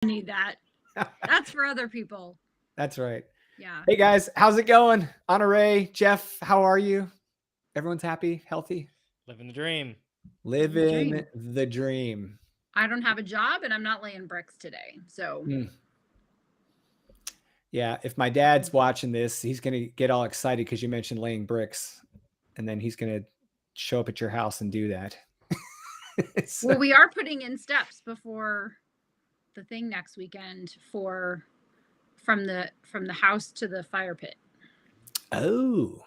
need that. That's for other people. That's right. Yeah. Hey guys, how's it going? Honore, Jeff, how are you? Everyone's happy, healthy, Living the dream. Living the living dream. the dream. I don't have a job and I'm not laying bricks today. So Mm. Yeah, if my dad's watching this, he's gonna get all excited because you mentioned laying bricks, and then he's gonna show up at your house and do that. well, we are putting in steps before the thing next weekend for from the house to the fire pit. Oh.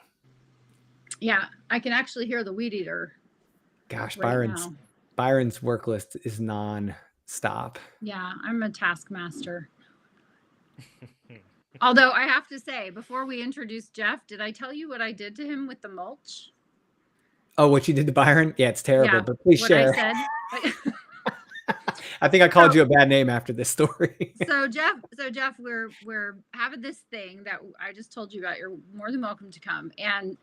Yeah, I can actually hear the weed eater. Gosh, right now. Byron's work list is non-stop. Yeah, I'm a taskmaster. Although I have to say, before we introduce Jeff, did I tell you what I did to him with the mulch? Oh, what you did to Byron? Yeah, it's terrible, but please share. I said. I think I called you a bad name after this story. so Jeff, we're having this thing that I just told you about. You're more than welcome to come. And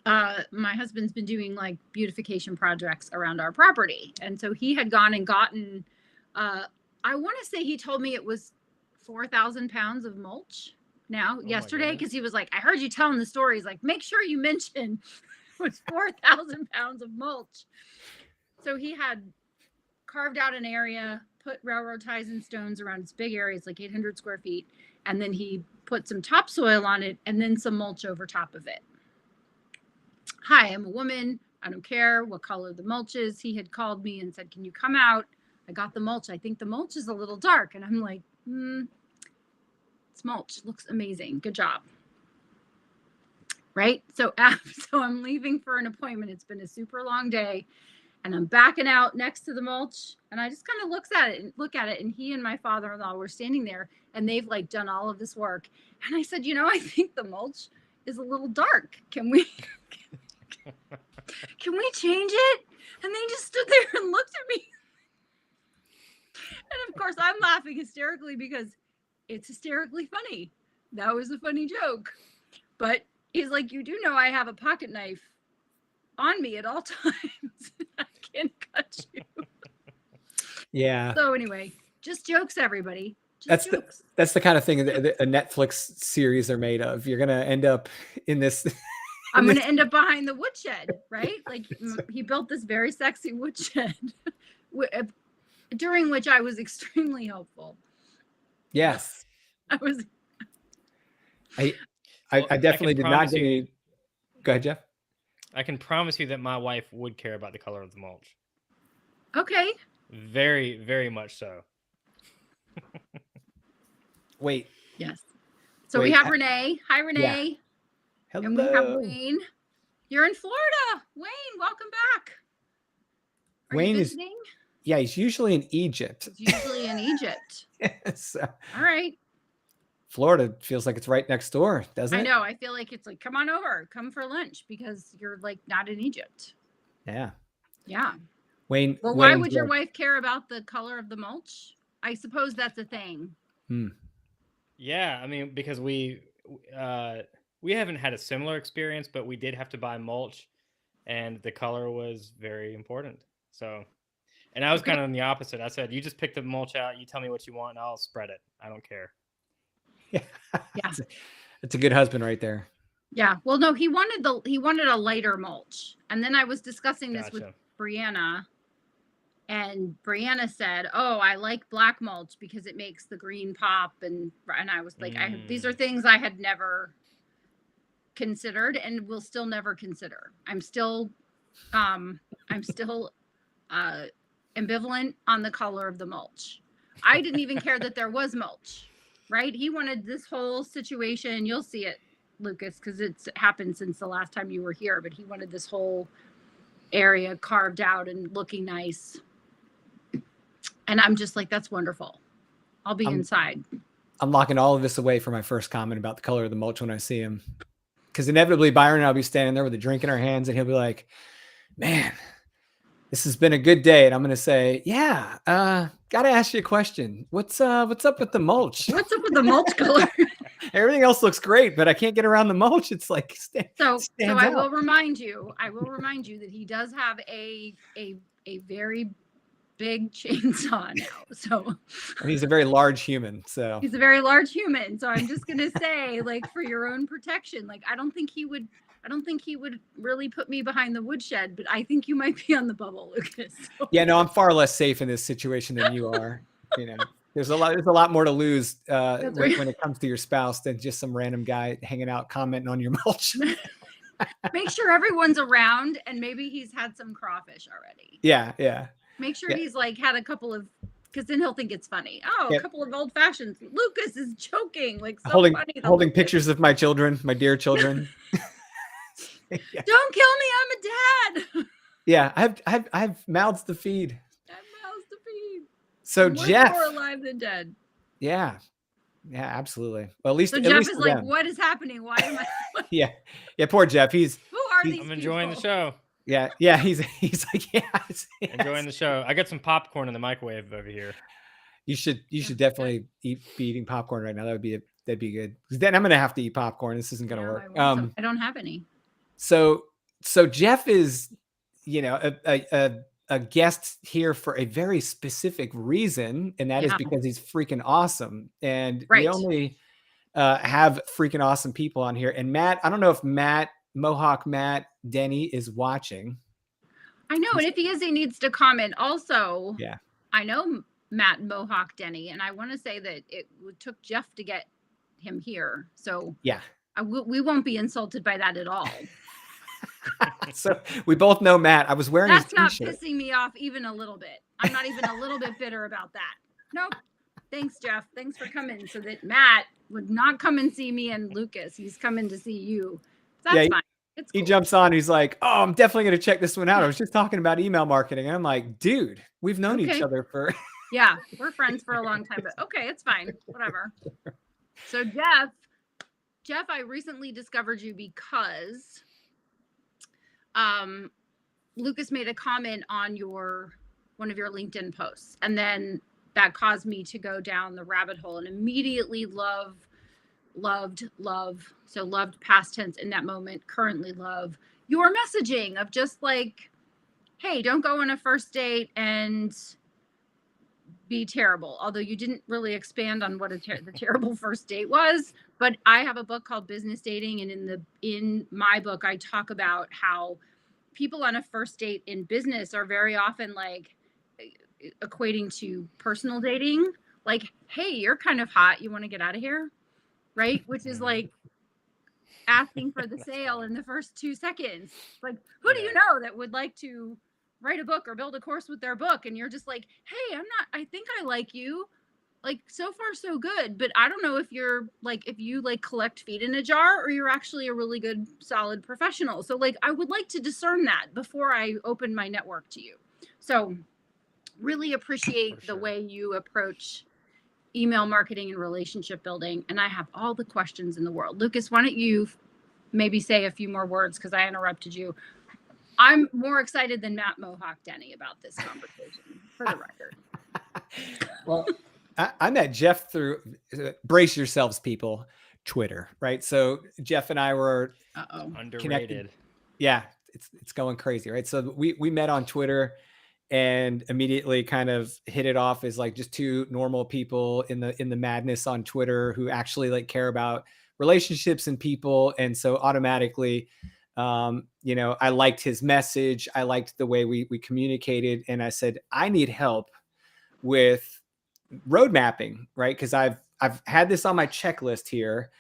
my husband's been doing like beautification projects around our property. And so he had gone and gotten, I want to say he told me it was 4,000 pounds of mulch yesterday. Cause he was like, I heard you telling the story. He's like, make sure you mention it was 4,000 pounds of mulch. So he had carved out an area, put railroad ties and stones around this big area. It's like 800 square feet. And then he put some topsoil on it and then some mulch over top of it. Hi, I'm a woman. I don't care what color the mulch is. He had called me and said, can you come out? I got the mulch. I think the mulch is a little dark. And I'm like, it's mulch. Looks amazing. Good job. Right? So I'm leaving for an appointment. It's been a super long day. And I'm backing out next to the mulch. And I just kind of look at it. And he and my father-in-law were standing there. And they've like done all of this work. And I said, I think the mulch is a little dark. Can we change it? And they just stood there and looked at me. And of course, I'm laughing hysterically because it's hysterically funny. That was a funny joke. But he's like, you do know I have a pocket knife on me at all times. I can't cut you. Yeah. So anyway, just jokes, everybody. Just jokes. That's the kind of thing that a Netflix series are made of. You're going to end up in this... I'm going to end up behind the woodshed, right? Like he built this very sexy woodshed during which I was extremely helpful. Yes. I definitely did not get any... Go ahead, Jeff. I can promise you that my wife would care about the color of the mulch. Okay. Very, very much so. Wait. Yes. So we have Renee. Hi, Renee. Yeah. Hello. And we have Wayne. You're in Florida. Wayne, welcome back. Wayne is... Yeah, he's usually in Egypt. Yes. All right. Florida feels like it's right next door, doesn't it? I know. I feel like it's like, come on over, come for lunch because you're like not in Egypt. Yeah. Yeah. Wayne. Well, why would your wife care about the color of the mulch? I suppose that's a thing. Yeah, I mean, because we haven't had a similar experience, but we did have to buy mulch, and the color was very important. So, and I was kind of on the opposite. I said, you just pick the mulch out, you tell me what you want, and I'll spread it. I don't care. Yeah. It's a good husband right there. Yeah. Well, no, he wanted a lighter mulch. And then I was discussing this with Brianna, and Brianna said, oh, I like black mulch because it makes the green pop. And I was like, these are things I had never considered and will still never consider. I'm still ambivalent on the color of the mulch. I didn't even care that there was mulch, right? He wanted this whole situation. You'll see it, Lucas, because it's happened since the last time you were here, but he wanted this whole area carved out and looking nice. And I'm just like, that's wonderful. I'll be inside. I'm locking all of this away for my first comment about the color of the mulch when I see him. Because inevitably Byron and I'll be standing there with a drink in our hands and he'll be like, man, this has been a good day. And I'm going to say, yeah, got to ask you a question. What's up with the mulch? What's up with the mulch color? Everything else looks great, but I can't get around the mulch. It's like, so I will remind you that he does have a very big chainsaw now. So And he's a very large human. So he's a very large human. So I'm just gonna say, like, for your own protection, like I don't think he would really put me behind the woodshed, but I think you might be on the bubble, Lucas. So. yeah, no, I'm far less safe in this situation than you are. You know, there's a lot more to lose when it comes to your spouse than just some random guy hanging out commenting on your mulch. Make sure everyone's around, and maybe he's had some crawfish already. Yeah, yeah. Make sure he's like had a couple of, because then he'll think it's funny. Oh, a couple of old fashions. Lucas is choking, like so holding funny. pictures of my children, my dear children. Yeah. Don't kill me, I'm a dad. Yeah, I have mouths to feed. I have mouths to feed. So I'm Jeff, more alive than dead. Yeah, absolutely. Well, at least so Jeff least is like, them. What is happening? Why am I? yeah, poor Jeff. Who are these? I'm enjoying the show. Yeah. He's like, yeah, enjoying the show. I got some popcorn in the microwave over here. You should definitely be eating popcorn right now. That'd be good. Then I'm gonna have to eat popcorn. This isn't gonna work. I don't have any. So Jeff is, a guest here for a very specific reason, and that is because he's freaking awesome. And we only have freaking awesome people on here. And Matt, I don't know if Mohawk Matt Denny is watching. I know, and if he is, he needs to comment. Also, yeah, I know Matt Mohawk Denny, and I want to say that it took Jeff to get him here. So yeah, we won't be insulted by that at all. So we both know Matt. I was wearing That's his not t-shirt. Pissing me off even a little bit. I'm not even a little bit bitter about that. Nope. Thanks, Jeff. Thanks for coming so that Matt would not come and see me and Lucas. He's coming to see you. That's fine. It's cool. He jumps on. He's like, "Oh, I'm definitely going to check this one out. I was just talking about email marketing." And I'm like, "Dude, we've known each other for..." Yeah, we're friends for a long time, but okay, it's fine. Whatever. So Jeff, I recently discovered you because Lucas made a comment on one of your LinkedIn posts, and then that caused me to go down the rabbit hole and immediately loved past tense in that moment, currently love your messaging of just like, hey, don't go on a first date and be terrible. Although you didn't really expand on what the terrible first date was, but I have a book called Business Dating, and in my book I talk about how people on a first date in business are very often like equating to personal dating, like, hey, you're kind of hot, you want to get out of here, right? Which is like asking for the sale in the first 2 seconds. Like, who do you know that would like to write a book or build a course with their book? And you're just like, hey, I think I like you. Like, so far so good, but I don't know if you're like, if you like collect feet in a jar or you're actually a really good, solid professional. So like, I would like to discern that before I open my network to you. So really appreciate the way you approach email marketing and relationship building. And I have all the questions in the world. Lucas, why don't you maybe say a few more words, because I interrupted you. I'm more excited than Matt Mohawk Denny about this conversation, for the record. Well, I met Jeff through, brace yourselves, people, Twitter, right? So Jeff and I were underrated. Connected. Yeah, it's going crazy, right? So we met on Twitter and immediately kind of hit it off as like just two normal people in the madness on Twitter who actually like care about relationships and people. And so automatically, I liked his message. I liked the way we communicated. And I said, I need help with road mapping, right? Because I've had this on my checklist here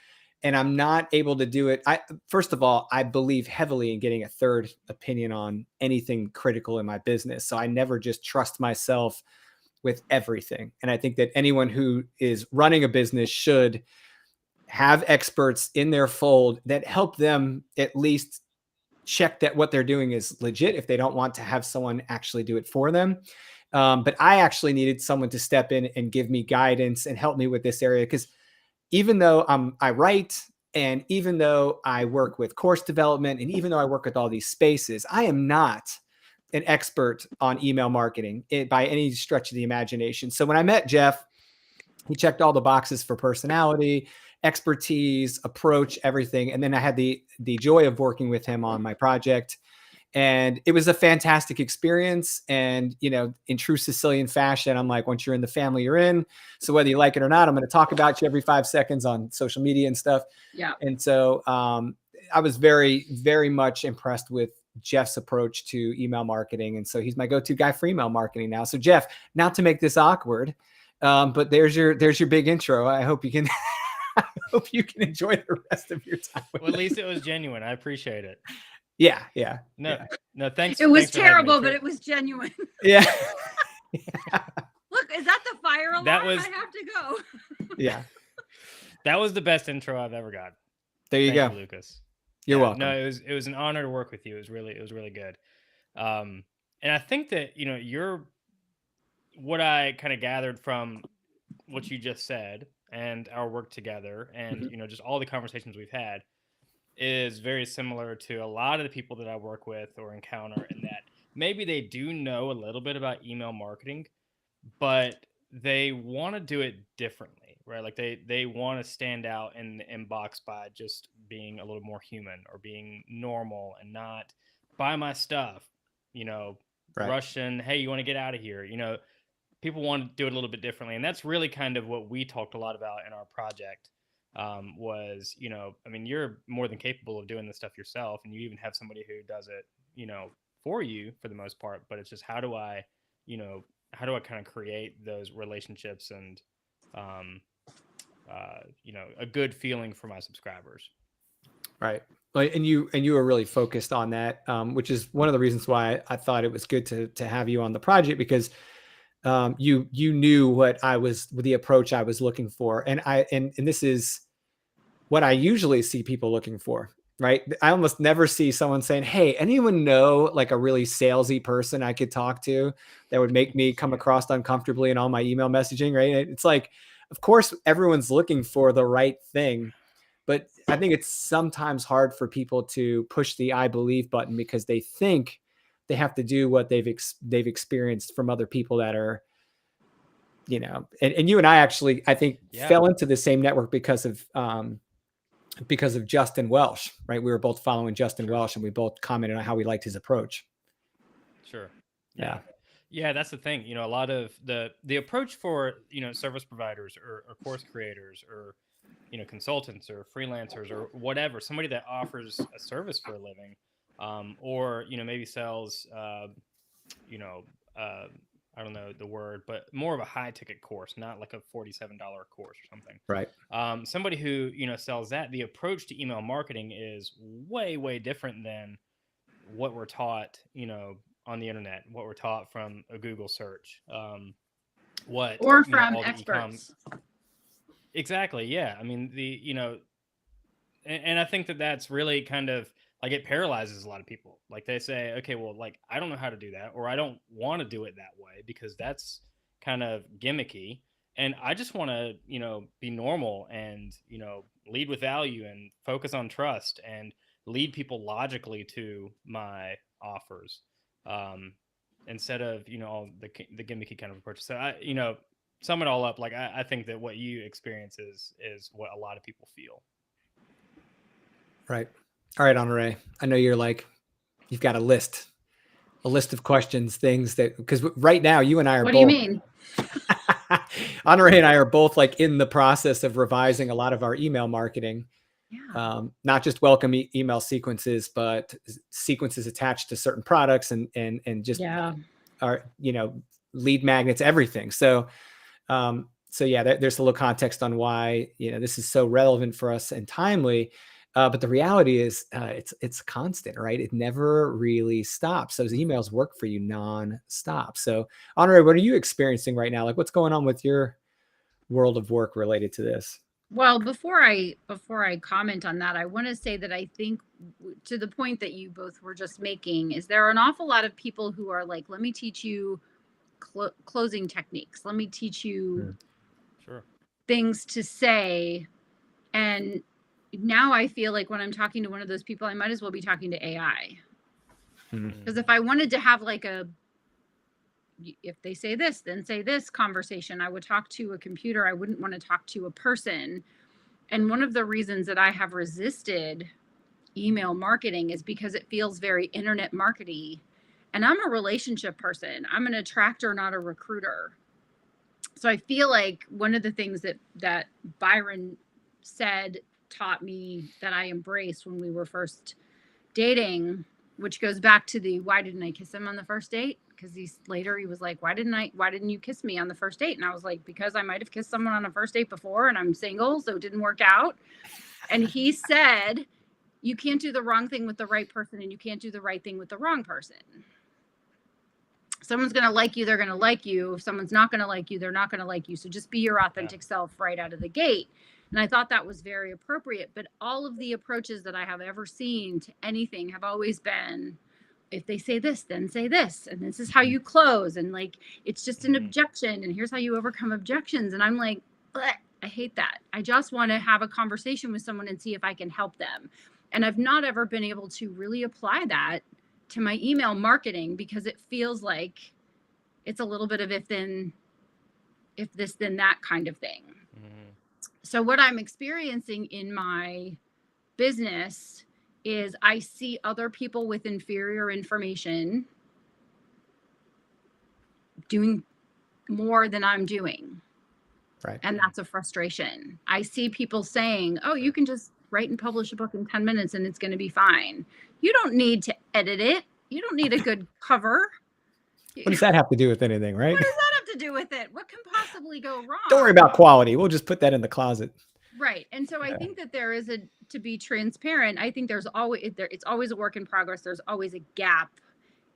and I'm not able to do it. First of all, I believe heavily in getting a third opinion on anything critical in my business. So I never just trust myself with everything. And I think that anyone who is running a business should have experts in their fold that help them at least check that what they're doing is legit if they don't want to have someone actually do it for them. But I actually needed someone to step in and give me guidance and help me with this area. Because even though I write, and even though I work with course development, and even though I work with all these spaces, I am not an expert on email marketing by any stretch of the imagination. So when I met Jeff, he checked all the boxes for personality, expertise, approach, everything. And then I had the joy of working with him on my project. And it was a fantastic experience. And, you know, in true Sicilian fashion, I'm like, once you're in the family, you're in. So whether you like it or not, I'm going to talk about you every 5 seconds on social media and stuff. Yeah. And so I was very, very much impressed with Jeff's approach to email marketing. And so he's my go-to guy for email marketing now. So Jeff, not to make this awkward, but there's your big intro. I hope you can I hope you can enjoy the rest of your time. Well, at least it was genuine. I appreciate it. Yeah. No, thanks. It was thanks for having me. terrible, but it was genuine. Yeah. Look, is that the fire alarm? That was- I have to go. Yeah. That was the best intro I've ever got. There you Thank go. you, Lucas. You're Yeah, welcome. No, it was an honor to work with you. It was really good. And I think that, you know, what I kind of gathered from what you just said and our work together and, you know, just all the conversations we've had is very similar to a lot of the people that I work with or encounter, in that maybe they do know a little bit about email marketing, but they want to do it differently, right? Like they want to stand out in the inbox by just being a little more human or being normal and not buy my stuff, you know, Right. Russian, hey, you want to get out of here? You know, people want to do it a little bit differently. And that's really kind of what we talked a lot about in our project. Was, you know, I mean, you're more than capable of doing this stuff yourself, and you even have somebody who does it, you know, for you for the most part, but it's just how do I kind of create those relationships and you know, a good feeling for my subscribers. Right. And you were really focused on that, which is one of the reasons why I thought it was good to have you on the project, because you knew what the approach I was looking for. And this is what I usually see people looking for, right? I almost never see someone saying, hey, anyone know like a really salesy person I could talk to that would make me come across uncomfortably in all my email messaging, right? It's like, of course, everyone's looking for the right thing, but I think it's sometimes hard for people to push the I believe button because they think they have to do what they've experienced from other people that are, you know, and you and I actually, I think, fell into the same network because of Justin Welsh, right? We were both following Justin Welsh, and we both commented on how we liked his approach. Sure. Yeah, that's the thing. You know, a lot of the approach for, you know, service providers or course creators or, you know, consultants or freelancers or whatever, somebody that offers a service for a living, or, you know, maybe sells, you know, I don't know the word, but more of a high ticket course, not like a $47 course or something. Right. Somebody who, you know, sells that, the approach to email marketing is way, way different than what we're taught, you know, on the internet, what we're taught from a Google search, or from experts. Exactly. Yeah. I mean, you know, and I think that that's really kind of like, it paralyzes a lot of people. Like they say, okay, well, like, I don't know how to do that, or I don't want to do it that way because that's kind of gimmicky. And I just want to, you know, be normal and, you know, lead with value and focus on trust and lead people logically to my offers, instead of, you know, all the gimmicky kind of approach. So I, you know, sum it all up. Like, I think that what you experience is what a lot of people feel. Right. All right, Honore. I know you're like, you've got a list of questions, things that, because right now you and I are What both. do you mean? Honore and I are both like in the process of revising a lot of our email marketing. Yeah. Not just welcome email sequences, but sequences attached to certain products and just our, you know, lead magnets, everything. So yeah, there's a little context on why, you know, this is so relevant for us and timely. But the reality is it's constant, right? It never really stops. Those emails work for you non-stop. So Honore, what are you experiencing right now? Like, what's going on with your world of work related to this? Well, before I comment on that, I want to say that I think, to the point that you both were just making, is there are an awful lot of people who are like, let me teach you closing techniques. Let me teach you things to say. And now I feel like when I'm talking to one of those people, I might as well be talking to AI. Because if I wanted to have like if they say this, then say this conversation, I would talk to a computer. I wouldn't want to talk to a person. And one of the reasons that I have resisted email marketing is because it feels very internet markety. And I'm a relationship person. I'm an attractor, not a recruiter. So I feel like one of the things that Byron said taught me that I embraced when we were first dating, which goes back to the why didn't I kiss him on the first date? Because he was like, why didn't you kiss me on the first date? And I was like, because I might have kissed someone on a first date before and I'm single, so it didn't work out. And he said, you can't do the wrong thing with the right person and you can't do the right thing with the wrong person. Someone's going to like you, they're going to like you. If someone's not going to like you, they're not going to like you. So just be your authentic self right out of the gate. And I thought that was very appropriate. But all of the approaches that I have ever seen to anything have always been, if they say this, then say this. And this is how you close. And like, it's just an objection. And here's how you overcome objections. And I'm like, I hate that. I just want to have a conversation with someone and see if I can help them. And I've not ever been able to really apply that to my email marketing because it feels like it's a little bit of if this, then that kind of thing. So what I'm experiencing in my business is I see other people with inferior information doing more than I'm doing. Right. And that's a frustration. I see people saying, oh, you can just write and publish a book in 10 minutes and it's going to be fine. You don't need to edit it. You don't need a good cover. What does that have to do with anything, right? What does that have to do with it? What can possibly go wrong? Don't worry about quality. We'll just put that in the closet. Right. And so I think that there is to be transparent, I think it's always a work in progress. There's always a gap.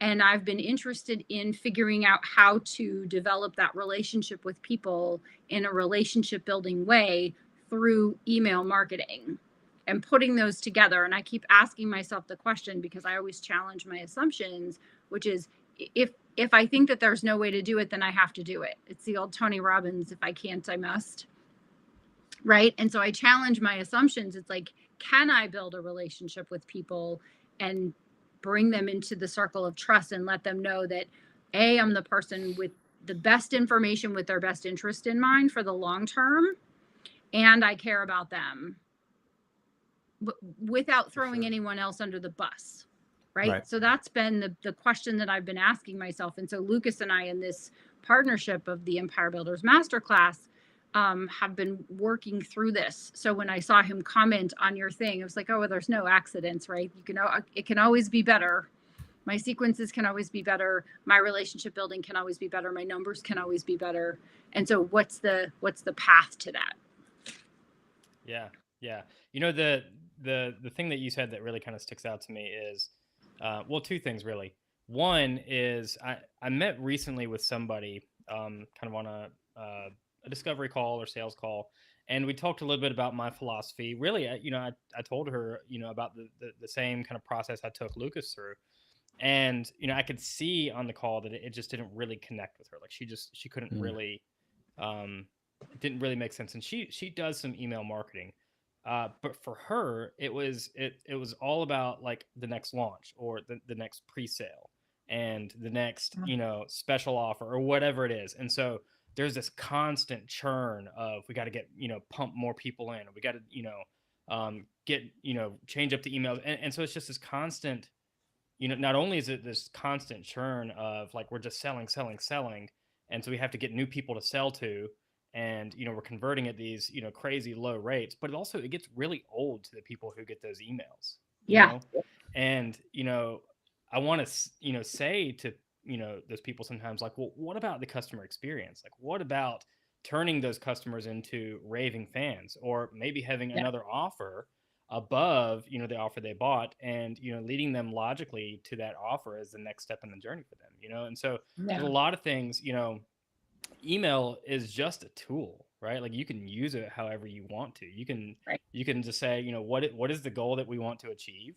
And I've been interested in figuring out how to develop that relationship with people in a relationship building way through email marketing and putting those together. And I keep asking myself the question because I always challenge my assumptions, which is if I think that there's no way to do it, then I have to do it. It's the old Tony Robbins, if I can't, I must. Right. And so I challenge my assumptions. It's like, can I build a relationship with people and bring them into the circle of trust and let them know that I'm the person with the best information with their best interest in mind for the long term. And I care about them without throwing anyone else under the bus. Right. So that's been the question that I've been asking myself. And so Lucas and I, in this partnership of the Empire Builders Masterclass, have been working through this. So when I saw him comment on your thing, it was like, oh, well, there's no accidents, right? It can always be better. My sequences can always be better. My relationship building can always be better. My numbers can always be better. And so what's the path to that? Yeah. Yeah. You know, the thing that you said that really kind of sticks out to me is, well, two things really. One is I met recently with somebody, kind of on a discovery call or sales call. And we talked a little bit about my philosophy. Really, I told her, about the same kind of process I took Lucas through. And, I could see on the call that it just didn't really connect with her. Like she couldn't really, it didn't really make sense. And she does some email marketing. But for her, it was all about like the next launch or the next pre-sale and the next, special offer or whatever it is. And so there's this constant churn of we got to get, pump more people in, or we got to, get, change up the emails. And so it's just this constant, not only is it this constant churn of like, we're just selling. And so we have to get new people to sell to. And, we're converting at these, crazy low rates, but it gets really old to the people who get those emails. You know? And, I want to, say to, those people sometimes like, well, what about the customer experience? Like, what about turning those customers into raving fans, or maybe having another offer above, the offer they bought, and, leading them logically to that offer as the next step in the journey for them, and so there's a lot of things, email is just a tool, right? Like you can use it however you want to. You can just say, what is the goal that we want to achieve?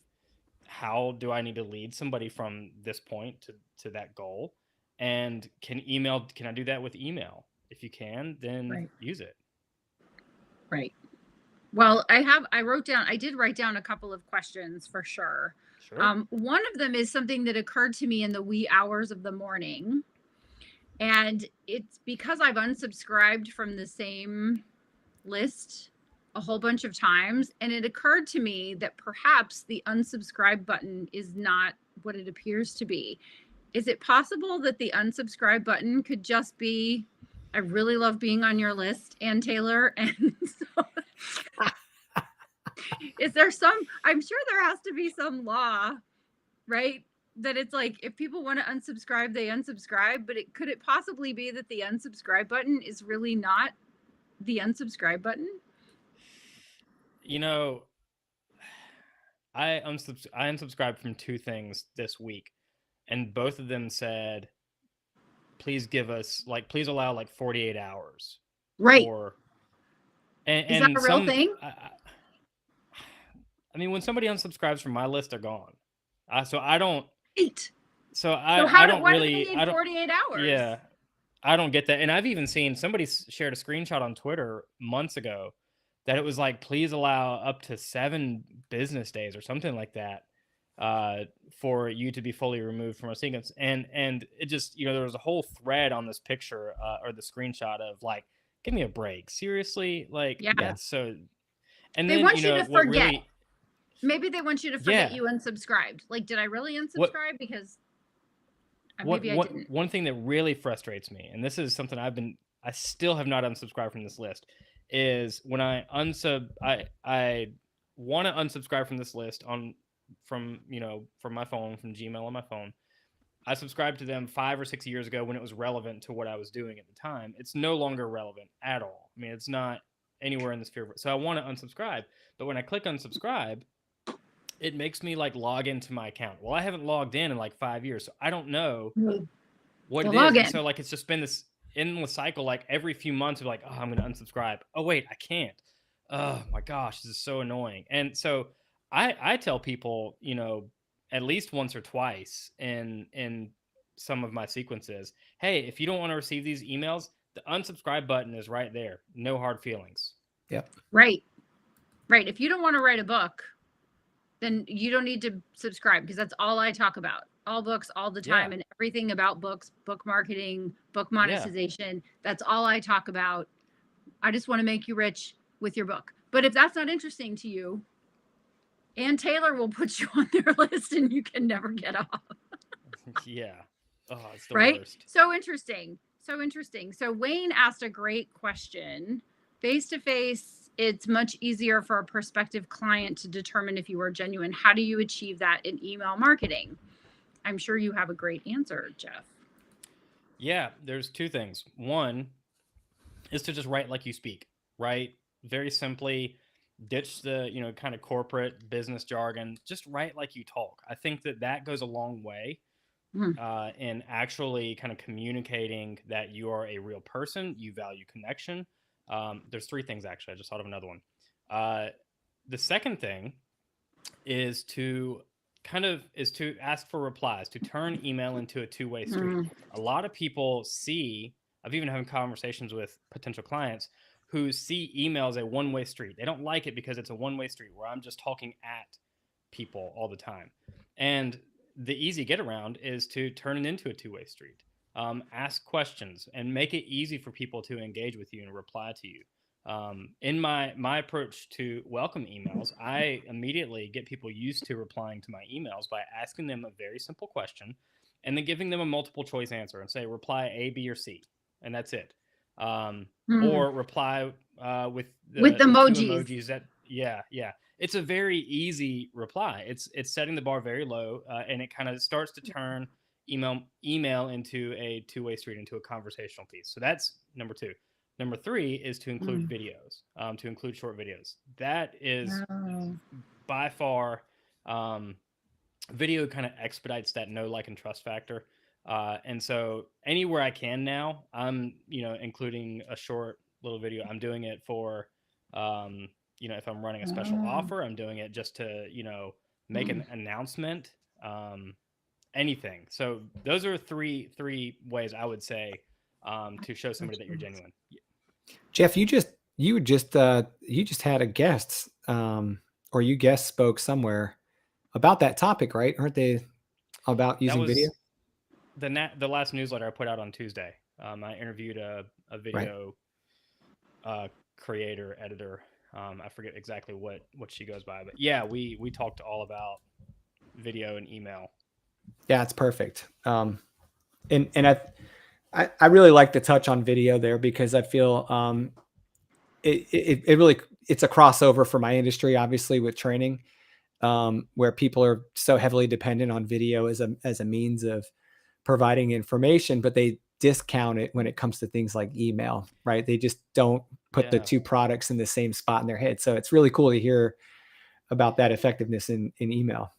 How do I need to lead somebody from this point to that goal? And can I do that with email? If you can, then use it. Right. Well, I did write down a couple of questions for sure. One of them is something that occurred to me in the wee hours of the morning. And it's because I've unsubscribed from the same list a whole bunch of times, and it occurred to me that perhaps the unsubscribe button is not what it appears to be. Is it possible that the unsubscribe button could just be, I really love being on your list, Ann Taylor, and so is there some, I'm sure there has to be some law, right? That it's like, if people want to unsubscribe, they unsubscribe, but could it possibly be that the unsubscribe button is really not the unsubscribe button? You know, I unsubscribed from 2 things this week, and both of them said, please give us please allow 48 hours. Right. For, is that a real thing? I mean, when somebody unsubscribes from my list, they're gone. So I don't. Right. So why I don't do really. they need 48 hours? Yeah, I don't get that. And I've even seen somebody shared a screenshot on Twitter months ago that it was like, please allow up to 7 business days or something like that for you to be fully removed from a sequence. And it just, there was a whole thread on this picture or the screenshot of like, give me a break. Seriously? Yeah. That's so. And they then, want you to forget. Really, maybe they want you to forget you unsubscribed. Like, did I really unsubscribe? Because maybe I didn't. One thing that really frustrates me, and this is something I still have not unsubscribed from this list, is when I want to unsubscribe from this list from my phone, from Gmail on my phone. I subscribed to them 5 or 6 years ago when it was relevant to what I was doing at the time. It's no longer relevant at all. I mean, it's not anywhere in the sphere. So I want to unsubscribe, but when I click unsubscribe, it makes me log into my account. Well, I haven't logged in 5 years, so I don't know what it is. And so it's just been this endless cycle. Every few months, I'm I'm going to unsubscribe. Oh wait, I can't. Oh my gosh, this is so annoying. And so I tell people, at least once or twice in some of my sequences, hey, if you don't want to receive these emails, the unsubscribe button is right there. No hard feelings. Yep. Right. If you don't want to write a book, then you don't need to subscribe, because that's all I talk about. All books, all the time, and everything about books, book marketing, book monetization. Yeah. That's all I talk about. I just want to make you rich with your book. But if that's not interesting to you, Ann Taylor will put you on their list and you can never get off. Yeah. Oh, it's the worst. So interesting. So Wayne asked a great question. Face-to-face, it's much easier for a prospective client to determine if you are genuine. How do you achieve that in email marketing? I'm sure you have a great answer, Jeff. Yeah, there's 2 things. One is to just write like you speak. Write very simply. Ditch the kind of corporate business jargon. Just write like you talk. I think that goes a long way in actually kind of communicating that you are a real person. You value connection. There's 3 things, actually. I just thought of another one. The second thing is to ask for replies, to turn email into a 2-way street. A lot of people I've even had conversations with potential clients who see email as a 1-way street. They don't like it because it's a 1-way street where I'm just talking at people all the time. And the easy get around is to turn it into a 2-way street. Ask questions and make it easy for people to engage with you and reply to you. In my approach to welcome emails, I immediately get people used to replying to my emails by asking them a very simple question and then giving them a multiple choice answer and say, reply A, B, or C. And that's it. Or reply with the emojis. That it's a very easy reply. It's setting the bar very low, and it kind of starts to turn email into a 2-way street, into a conversational piece. So that's number 2. Number 3 is to include videos, to include short videos. That is by far, video kind of expedites that know, like, and trust factor. And so anywhere I can now, I'm, including a short little video. I'm doing it for, if I'm running a special offer, I'm doing it just to, make an announcement, anything. So those are three ways I would say, to show somebody that you're genuine. Jeff, you just had a guest, or you guest spoke somewhere about that topic, right? Aren't they about using video? The last newsletter I put out on Tuesday. I interviewed a video creator, editor, I forget exactly what she goes by, but yeah, we talked all about video and email. Yeah, it's perfect. And I really like the touch on video there, because I feel it really, it's a crossover for my industry, obviously, with training, where people are so heavily dependent on video as a means of providing information, but they discount it when it comes to things like email, right? They just don't put the Yeah. two products in the same spot in their head. So it's really cool to hear about that effectiveness in email.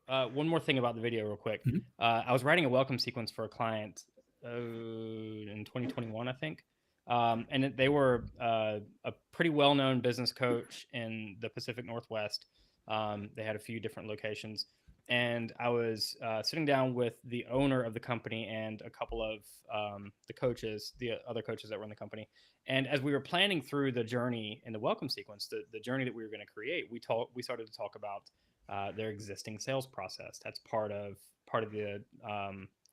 One more thing about the video real quick. Mhm. I was writing a welcome sequence for a client in 2021, I think. They were a pretty well-known business coach in the Pacific Northwest. They had a few different locations. And I was sitting down with the owner of the company and a couple of the other coaches that were in the company. And as we were planning through the journey in the welcome sequence, the journey that we were going to create, we started to talk about their existing sales process. That's part of the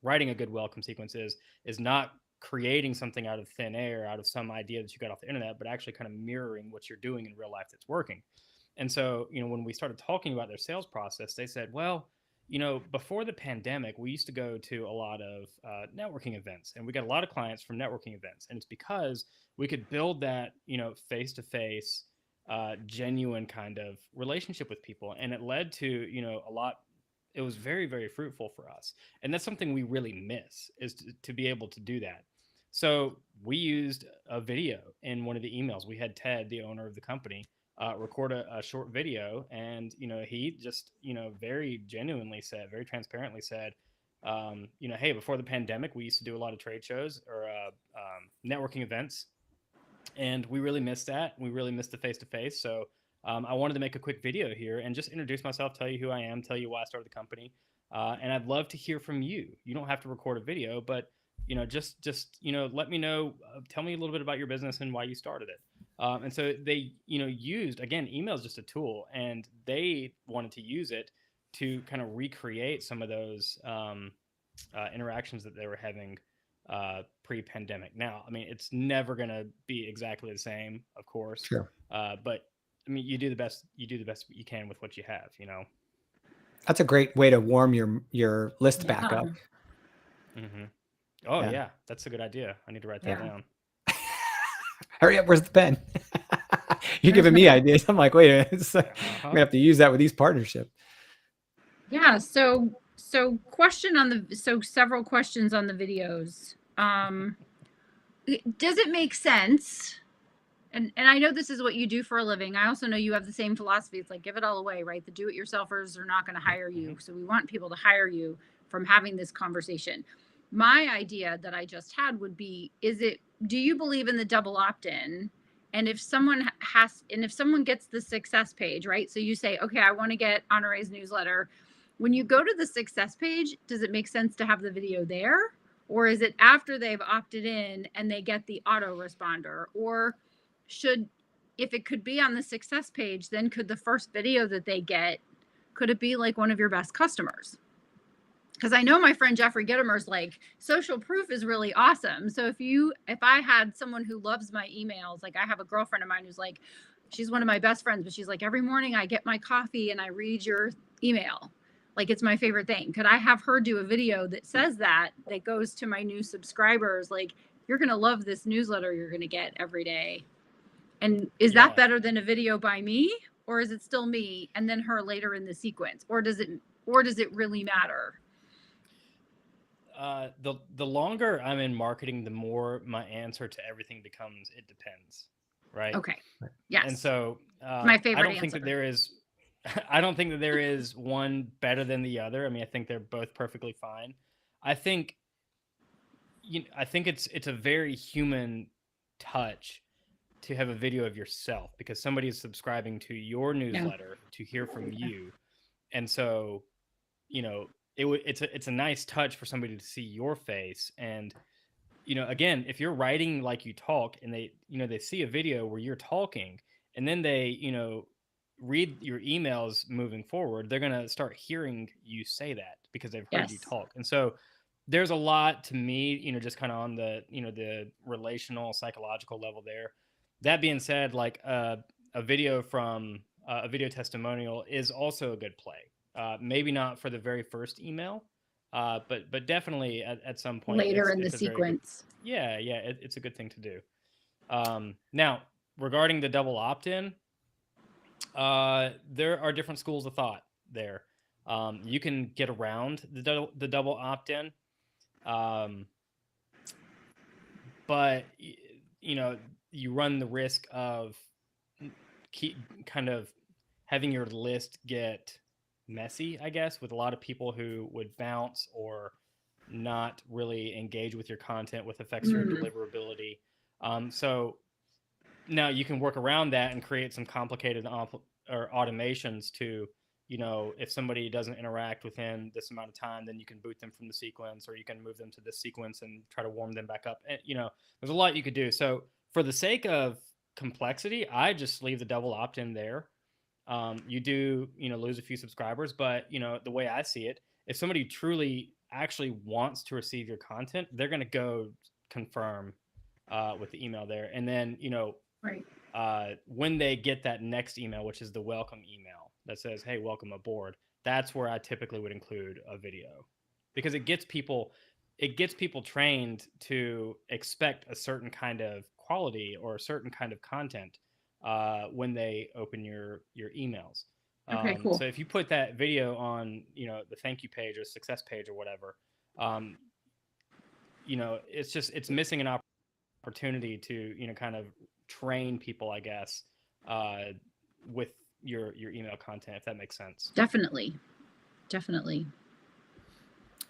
writing a good welcome sequence is not creating something out of thin air, out of some idea that you got off the internet, but actually kind of mirroring what you're doing in real life that's working. And so, when we started talking about their sales process, they said, well, before the pandemic, we used to go to a lot of networking events, and we got a lot of clients from networking events. And it's because we could build that, face-to-face, genuine kind of relationship with people. And it led to, a lot. It was very, very fruitful for us. And that's something we really miss, is to be able to do that. So we used a video in one of the emails. We had Ted, the owner of the company, record a short video, and he just very genuinely said, very transparently said, hey, before the pandemic, we used to do a lot of trade shows or networking events, and we really missed that. We really missed the face to face. So I wanted to make a quick video here and just introduce myself, tell you who I am, tell you why I started the company, and I'd love to hear from you. You don't have to record a video, but just let me know, tell me a little bit about your business and why you started it. And so they used, again, email is just a tool, and they wanted to use it to kind of recreate some of those interactions that they were having pre-pandemic. Now, I mean, it's never going to be exactly the same, of course. Sure. But I mean, you do the best you can with what you have, That's a great way to warm your list back up. Mm-hmm. Oh yeah, that's a good idea. I need to write that down. Hurry up, where's the pen? You're giving me ideas. I'm like, wait a minute, I'm gonna have to use that with these partnership. Yeah. So several questions on the videos. Does it make sense? And I know this is what you do for a living. I also know you have the same philosophy. It's like, give it all away, right? The do-it-yourselfers are not going to hire you. So we want people to hire you from having this conversation. My idea that I just had would be, do you believe in the double opt-in? And if someone gets the success page, right? So you say, okay, I want to get Honore's newsletter. When you go to the success page, does it make sense to have the video there? Or is it after they've opted in and they get the autoresponder? Or if it could be on the success page, then could the first video that they get, could it be like one of your best customers? Because I know my friend Jeffrey Gittimer's like, social proof is really awesome. So if I had someone who loves my emails, like I have a girlfriend of mine who's like, she's one of my best friends, but she's like, every morning I get my coffee and I read your email. Like, it's my favorite thing. Could I have her do a video that says that goes to my new subscribers? Like, you're going to love this newsletter you're going to get every day. And is that better than a video by me, or is it still me and then her later in the sequence? Or does it really matter? The longer I'm in marketing, the more my answer to everything becomes, it depends. Right. Okay. Yes. And so my favorite I don't think that there is one better than the other. I mean, I think they're both perfectly fine. I think it's a very human touch to have a video of yourself, because somebody is subscribing to your newsletter to hear from you. And so, it's a nice touch for somebody to see your face. And, again, if you're writing like you talk and they see a video where you're talking and then they, read your emails moving forward, they're going to start hearing you say that because they've heard you talk. And so there's a lot to me, just kind of on the, the relational psychological level there That being said, like a video from a video testimonial is also a good play. Maybe not for the very first email, but definitely at some point later in the it's a very good, sequence. yeah, it's a good thing to do. Now, regarding the double opt-in, there are different schools of thought there. You can get around the double opt-in, but you know, you run the risk of kind of having your list get messy, I guess, with a lot of people who would bounce or not really engage with your content, with affects your deliverability. So now you can work around that and create some complicated or automations to, you know, if somebody doesn't interact within this amount of time, then you can boot them from the sequence, or you can move them to this sequence and try to warm them back up. And, you know, there's a lot you could do. So for the sake of complexity, I just leave the double opt-in there. You do, you know, lose a few subscribers, but, you know, the way I see it, if somebody truly actually wants to receive your content, they're going to go confirm with the email there. And then, you know, Right. When they get that next email, which is the welcome email that says, hey, welcome aboard, that's where I typically would include a video, because it gets people trained to expect a certain kind of quality or a certain kind of content when they open your emails. Okay, cool. So if you put that video on, you know, the thank you page or success page or whatever, you know, it's missing an opportunity to, you know, kind of train people, I guess, with your email content, if that makes sense. Definitely.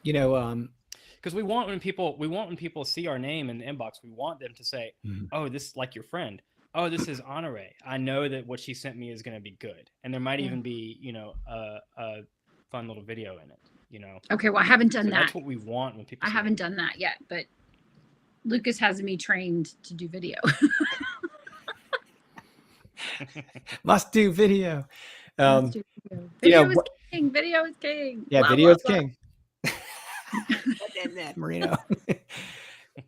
You know, because we want when people see our name in the inbox, we want them to say, oh, this is like your friend. Oh, this is Honore. I know that what she sent me is going to be good. And there might even be, you know, a fun little video in it, you know? Okay. Well, I haven't done that. That's what we want when people I haven't done that yet, but Lucas has me trained to do video. must do video. Video is king. Video is king. Yeah, video is king. Marino.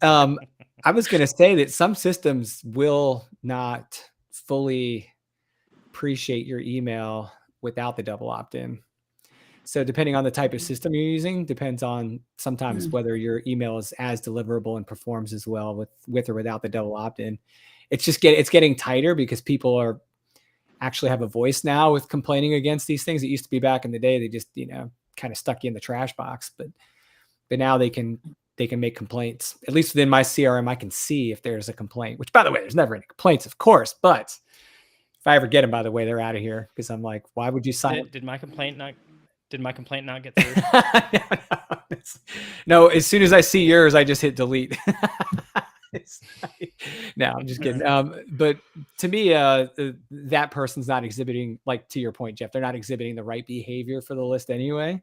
I was going to say that some systems will not fully appreciate your email without the double opt-in. So depending on the type of system you're using, depends on sometimes whether your email is as deliverable and performs as well with or without the double opt-in. It's getting tighter because people are actually have a voice now with complaining against these things. It used to be back in the day, they just, you know, kind of stuck you in the trash box, but now they can make complaints. At least within my CRM, I can see if there's a complaint, which, by the way, there's never any complaints, of course, but if I ever get them, by the way, they're out of here, because I'm like, why would you sign? Did my complaint not get through? No, as soon as I see yours, I just hit delete. No, I'm just kidding. But to me, that person's not exhibiting, like, to your point, Jeff, they're not exhibiting the right behavior for the list anyway.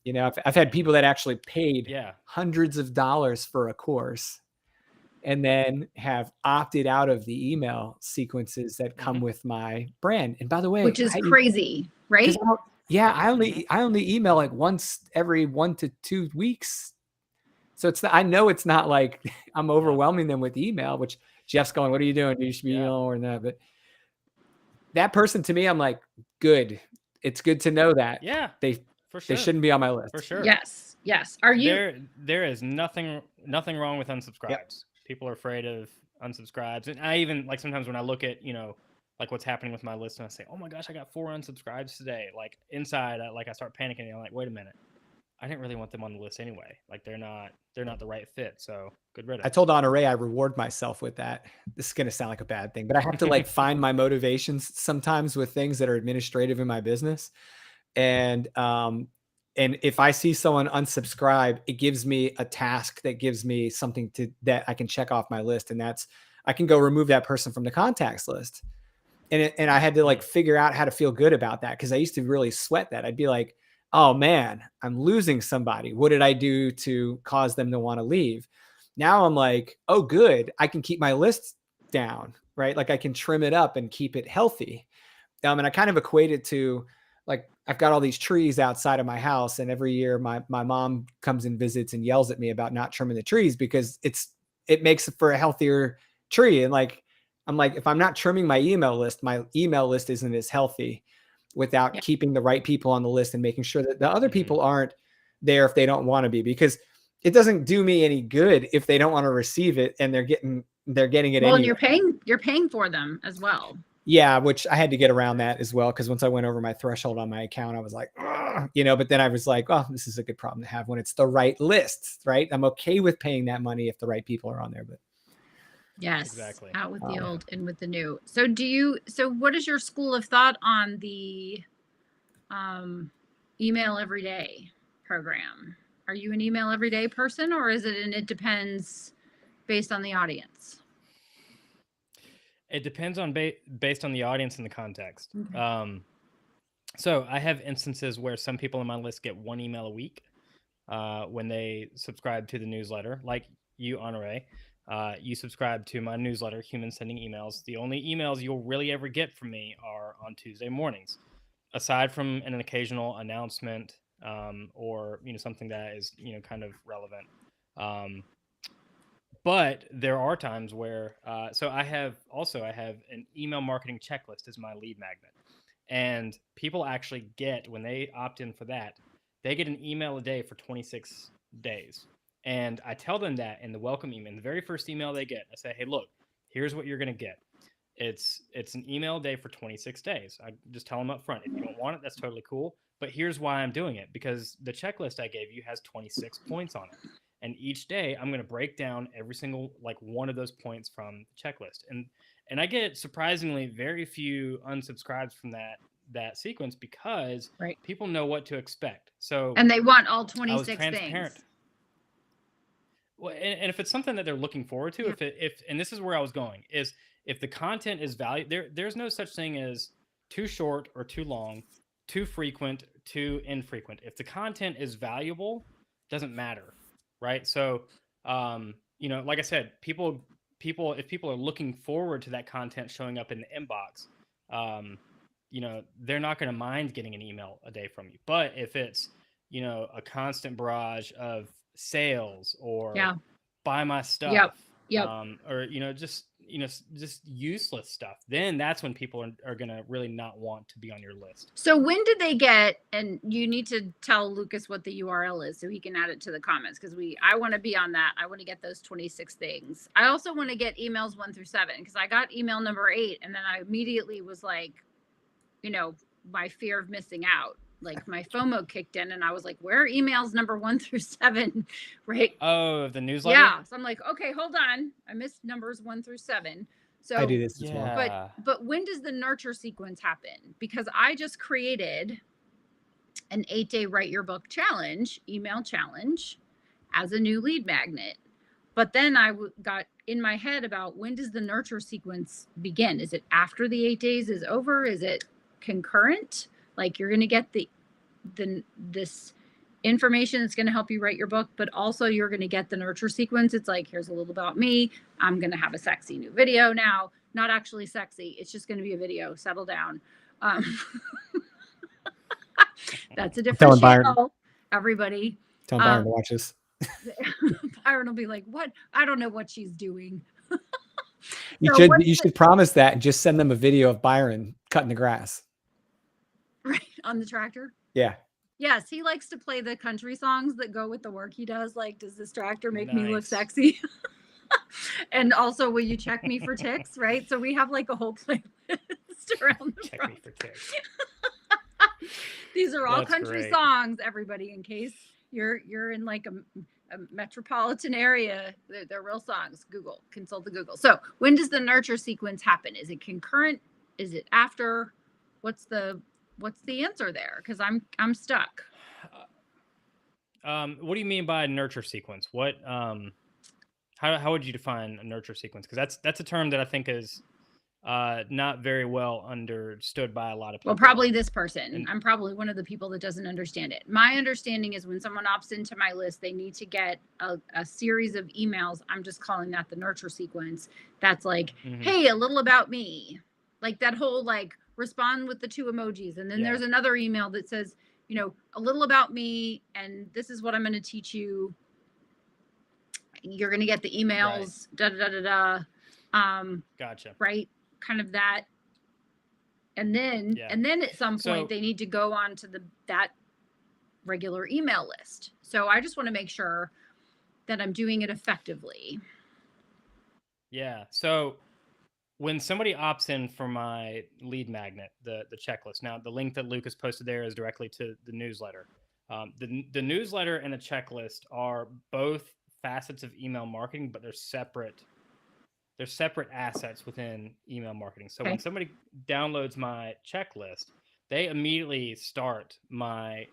You know, I've had people that actually paid hundreds of dollars for a course and then have opted out of the email sequences that come with my brand. And by the way, which is crazy, right? I only email like once every 1 to 2 weeks. So I know it's not like I'm overwhelming them with email, which Jeff's going, what are you doing? You should be emailing more than that. But that person, to me, I'm like, good. It's good to know that. Yeah. For sure. They shouldn't be on my list. For sure. Yes. Are you? There is nothing wrong with unsubscribes. Yep. People are afraid of unsubscribes. And I even, like, sometimes when I look at, you know, like what's happening with my list and I say, oh my gosh, I got 4 unsubscribes today. Like, inside, I start panicking and I'm like, wait a minute. I didn't really want them on the list anyway. Like, they're not the right fit. So good riddance. I told Honore I reward myself with that. This is going to sound like a bad thing, but I have to like find my motivations sometimes with things that are administrative in my business. And if I see someone unsubscribe, it gives me a task that gives me something that I can check off my list. And I can go remove that person from the contacts list. And I had to like figure out how to feel good about that, because I used to really sweat that. I'd be like, oh man, I'm losing somebody. What did I do to cause them to want to leave? Now I'm like, oh, good. I can keep my list down, right? Like I can trim it up and keep it healthy. And I kind of equate it to, like, I've got all these trees outside of my house, and every year my mom comes and visits and yells at me about not trimming the trees because it makes for a healthier tree. And like, I'm like, if I'm not trimming my email list isn't as healthy without keeping the right people on the list and making sure that the other people aren't there if they don't want to be, because it doesn't do me any good if they don't want to receive it and they're getting it Well, anyway. and you're paying for them as well. Yeah, which I had to get around that as well, because once I went over my threshold on my account, I was like, but then I was like, oh, this is a good problem to have when it's the right lists, right? I'm okay with paying that money if the right people are on there, but yes, exactly. Out with the old and with the new. So what is your school of thought on the email every day program? Are you an email every day person, or is it it depends based on the audience? It depends on based on the audience and the context. Okay. So I have instances where some people on my list get 1 email a week when they subscribe to the newsletter, like you, Honore. You subscribe to my newsletter, Humans Sending Emails. The only emails you'll really ever get from me are on Tuesday mornings, aside from an occasional announcement or something that is kind of relevant. But there are times where so I have an email marketing checklist as my lead magnet, and people actually get, when they opt in for that, they get an email a day for 26 days. And I tell them that in the welcome email, in the very first email they get, I say, hey, look, here's what you're going to get. It's an email a day for 26 days. I just tell them up front, if you don't want it, that's totally cool. But here's why I'm doing it, because the checklist I gave you has 26 points on it. And each day I'm going to break down every single one of those points from the checklist. And I get surprisingly very few unsubscribes from that sequence, because people know what to expect. So and they want all 26 things. Well, and if it's something that they're looking forward to, if and this is where I was going, is if the content is there's no such thing as too short or too long, too frequent, too infrequent. If the content is valuable, doesn't matter, right? So, like I said, people, if people are looking forward to that content showing up in the inbox, they're not going to mind getting an email a day from you. But if it's, a constant barrage of sales or buy my stuff, or just useless stuff, then that's when people are going to really not want to be on your list. So when did they get, and you need to tell Lucas what the URL is so he can add it to the comments, because I want to be on that. I want to get those 26 things. I also want to get emails 1 through 7, because I got email number 8 and then I immediately was like, my fear of missing out, like my FOMO kicked in, and I was like, where are emails number 1 through 7? Right. Oh, the newsletter. Yeah. So I'm like, okay, hold on. I missed numbers 1 through 7. So I do this as well. But when does the nurture sequence happen? Because I just created an 8-day write your book challenge, email challenge, as a new lead magnet. But then I got in my head about, when does the nurture sequence begin? Is it after the 8 days is over? Is it concurrent? Like, you're going to get this information that's going to help you write your book, but also you're going to get the nurture sequence. It's like, here's a little about me. I'm going to have a sexy new video now. Not actually sexy. It's just going to be a video. Settle down. That's a different channel, everybody. Tell Byron to watch this. Byron will be like, what? I don't know what she's doing. You should promise that and just send them a video of Byron cutting the grass. Right, on the tractor? Yeah. Yes, he likes to play the country songs that go with the work he does. Like, does this tractor make me look sexy? And also, will you check me for ticks? Right? So we have like a whole playlist around the Check me for ticks. These are all country songs, everybody, in case you're in like a metropolitan area. They're real songs. Consult the Google. So when does the nurture sequence happen? Is it concurrent? Is it after? What's the answer there? Because I'm stuck. What do you mean by nurture sequence? What how would you define a nurture sequence? Because that's a term that I think is not very well understood by a lot of people. Well, probably this person. I'm probably one of the people that doesn't understand it. My understanding is, when someone opts into my list, they need to get a series of emails. I'm just calling that the nurture sequence. That's like, hey, a little about me. Like that whole respond with the 2 emojis. And then there's another email that says, a little about me, and this is what I'm going to teach you. You're going to get the emails, Gotcha. Right? Kind of that. And then at some point they need to go on to that regular email list. So I just want to make sure that I'm doing it effectively. Yeah. So when somebody opts in for my lead magnet, the checklist, now the link that Lucas posted there is directly to the newsletter. The newsletter and the checklist are both facets of email marketing, but they're separate assets within email marketing. So when somebody downloads my checklist, they immediately start my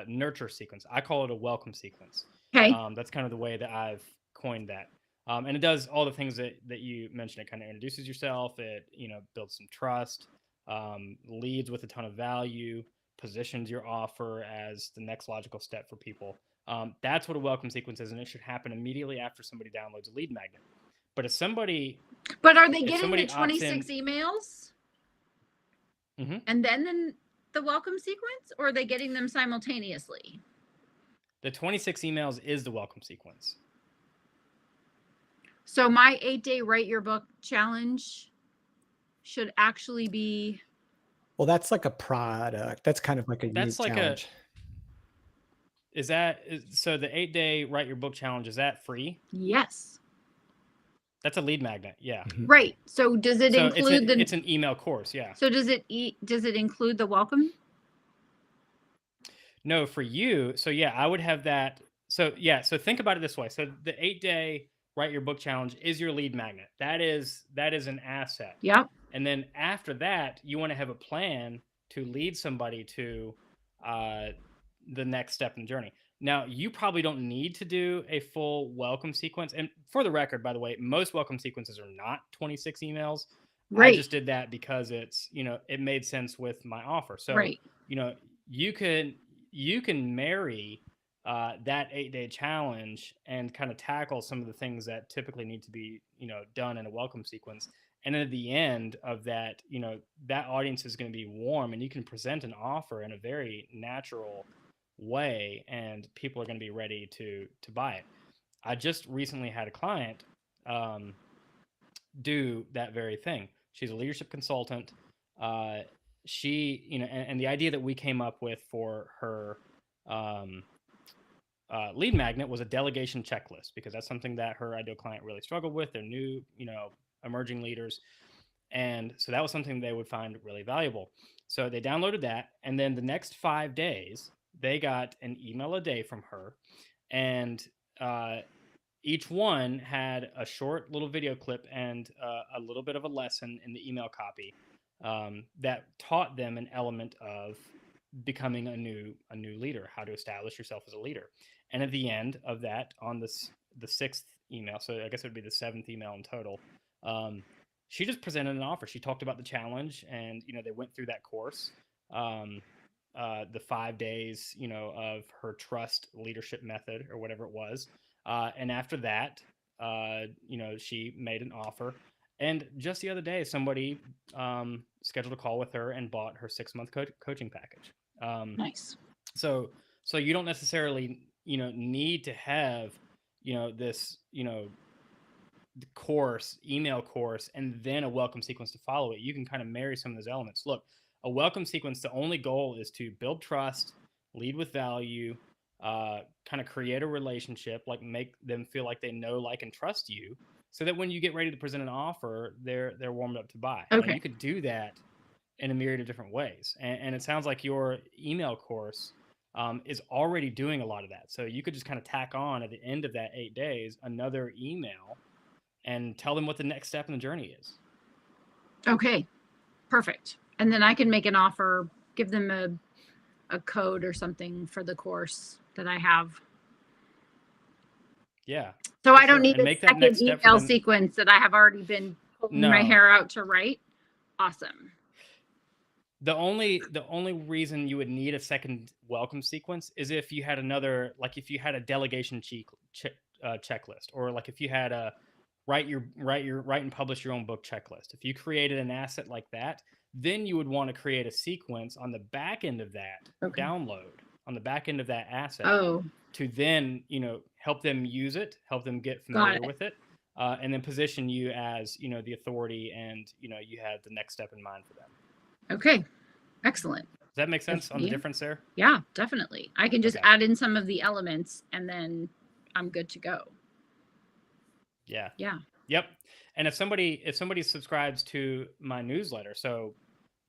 nurture sequence. I call it a welcome sequence. Okay. That's kind of the way that I've coined that. And it does all the things that you mentioned. It kind of introduces yourself. It, builds some trust, leads with a ton of value, positions your offer as the next logical step for people. That's what a welcome sequence is, and it should happen immediately after somebody downloads a lead magnet. But if somebody... But are they getting the 26 emails? Mm-hmm. And then the welcome sequence, or are they getting them simultaneously? The 26 emails is the welcome sequence. So my 8-day write your book challenge should actually be... Well, that's like a product. That's kind of like a unique challenge. So the 8-day write your book challenge, is that free? Yes. That's a lead magnet. Yeah. Right. So does it include it's an email course. Yeah. So does it include the welcome? No, for you. So yeah, I would have that. So yeah. So think about it this way. So the 8-day write your book challenge is your lead magnet. That is an asset. Yep. And then after that, you want to have a plan to lead somebody to the next step in the journey. Now, you probably don't need to do a full welcome sequence. And for the record, by the way, most welcome sequences are not 26 emails. Right. I just did that because it's, it made sense with my offer. So, right. You can marry that 8-day challenge and kind of tackle some of the things that typically need to be, done in a welcome sequence. And at the end of that, that audience is going to be warm, and you can present an offer in a very natural way, and people are going to be ready to buy it. I just recently had a client do that very thing. She's a leadership consultant. She, and the idea that we came up with for her lead magnet was a delegation checklist, because that's something that her ideal client really struggled with. They're new, emerging leaders. And so that was something they would find really valuable. So they downloaded that. And then the next 5 days, they got an email a day from her. And each one had a short little video clip and a little bit of a lesson in the email copy that taught them an element of becoming a new leader, how to establish yourself as a leader. And at the end of that, on the 6th email, so I guess it would be the 7th email in total, she just presented an offer. She talked about the challenge, and they went through that course, the 5 days, of her trust leadership method or whatever it was, and after that, she made an offer. And just the other day, somebody scheduled a call with her and bought her 6-month coaching package. Nice. So you don't necessarily need to have this email course and then a welcome sequence to follow it. You can kind of marry some of those elements. Look, a welcome sequence, the only goal is to build trust, lead with value, kind of create a relationship, like make them feel like they know, like, and trust you, so that when you get ready to present an offer, they're warmed up to buy. Okay. And you could do that in a myriad of different ways. And it sounds like your email course is already doing a lot of that. So you could just kind of tack on at the end of that 8 days another email and tell them what the next step in the journey is. Okay, perfect. And then I can make an offer, give them a code or something for the course that I have. Yeah. So I don't need and a second email sequence that I have already been pulling my hair out to write. Awesome. The only reason you would need a second welcome sequence is if you had another, like if you had a delegation checklist, or like if you had a write and publish your own book checklist. If you created an asset like that, then you would want to create a sequence on the back end of that download, on the back end of that asset, to then help them use it, help them get familiar with it, and then position you as, the authority, and, you have the next step in mind for them. Okay. Excellent. Does that make sense on the Yeah. difference there? Yeah, definitely. I can just Okay. add in some of the elements and then I'm good to go. Yeah. Yeah. Yep. And if somebody subscribes to my newsletter, so,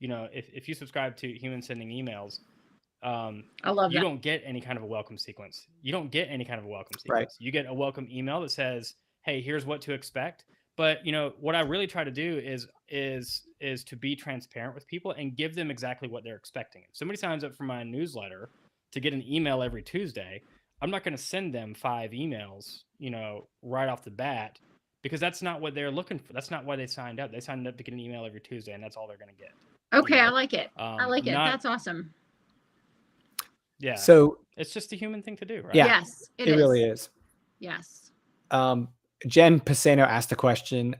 if you subscribe to Human Sending Emails, I love you that. don't get any kind of a welcome sequence. You don't get any kind of a welcome Right. sequence. You get a welcome email that says, "Hey, here's what to expect." But what I really try to do is to be transparent with people and give them exactly what they're expecting. If somebody signs up for my newsletter to get an email every Tuesday, I'm not going to send them 5 emails, right off the bat, because that's not what they're looking for. That's not why they signed up. They signed up to get an email every Tuesday, and that's all they're going to get. Okay, I like it. I like I'm it. not- That's awesome. Yeah. So It's just a human thing to do, right? Yeah, Yes, it really is. Yes. Jen Pisano asked a question.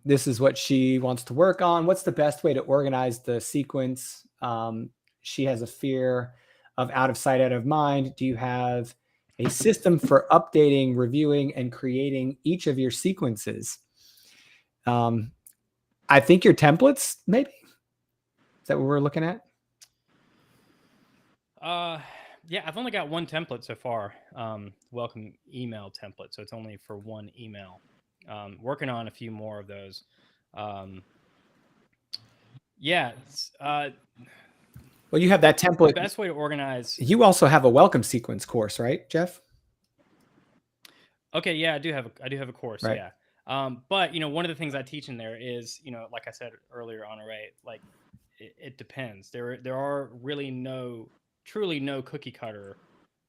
This is what she wants to work on. What's the best way to organize the sequence? She has a fear of out of sight, out of mind. Do you have a system for updating, reviewing, and creating each of your sequences? I think your templates, maybe? Is that what we're looking at? Yeah, I've only got one template so far. Welcome email template. So it's only for one email. Working on a few more of those. Yeah. Well, you have that The template. best way to organize. You also have a welcome sequence course, right, Jeff? Okay. Yeah, I do have a course. Right. Yeah. But one of the things I teach in there is, like I said earlier on, Ray, like it depends. There are really truly no cookie cutters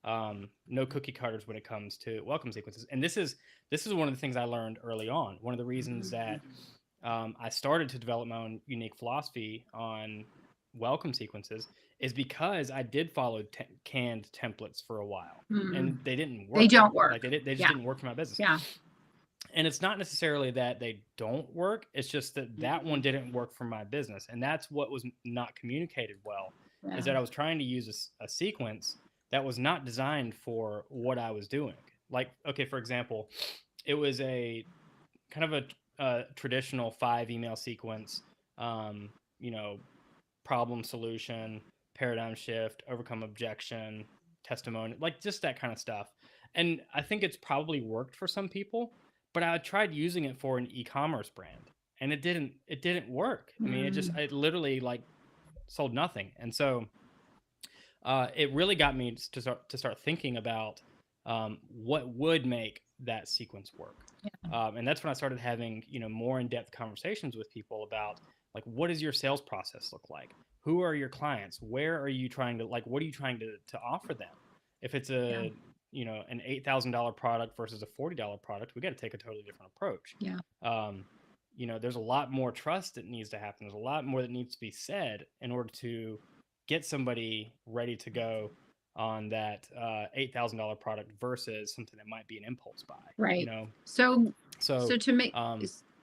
when it comes to welcome sequences. And this is one of the things I learned early on. One of the reasons that I started to develop my own unique philosophy on welcome sequences is because I did follow canned templates for a while, and they didn't work. They don't work. Like they just didn't work for my business. Yeah. And it's not necessarily that they don't work. It's just that one didn't work for my business. And that's what was not communicated well, is that I was trying to use a sequence that was not designed for what I was doing. Like, okay, for example, it was a kind of a traditional 5 email sequence, problem solution, paradigm shift, overcome objection, testimony, like just that kind of stuff. And I think it's probably worked for some people, but I tried using it for an e-commerce brand, and it didn't work. I mean, it literally like sold nothing. And so it really got me to start thinking about what would make that sequence work. Yeah. And that's when I started having, more in-depth conversations with people about, like, what does your sales process look like? Who are your clients? Where are you trying to, like, what are you trying to offer them? If it's an $8,000 product versus a $40 product, we got to take a totally different approach. Yeah. There's a lot more trust that needs to happen. There's a lot more that needs to be said in order to get somebody ready to go on that $8,000 product versus something that might be an impulse buy. Right. So to make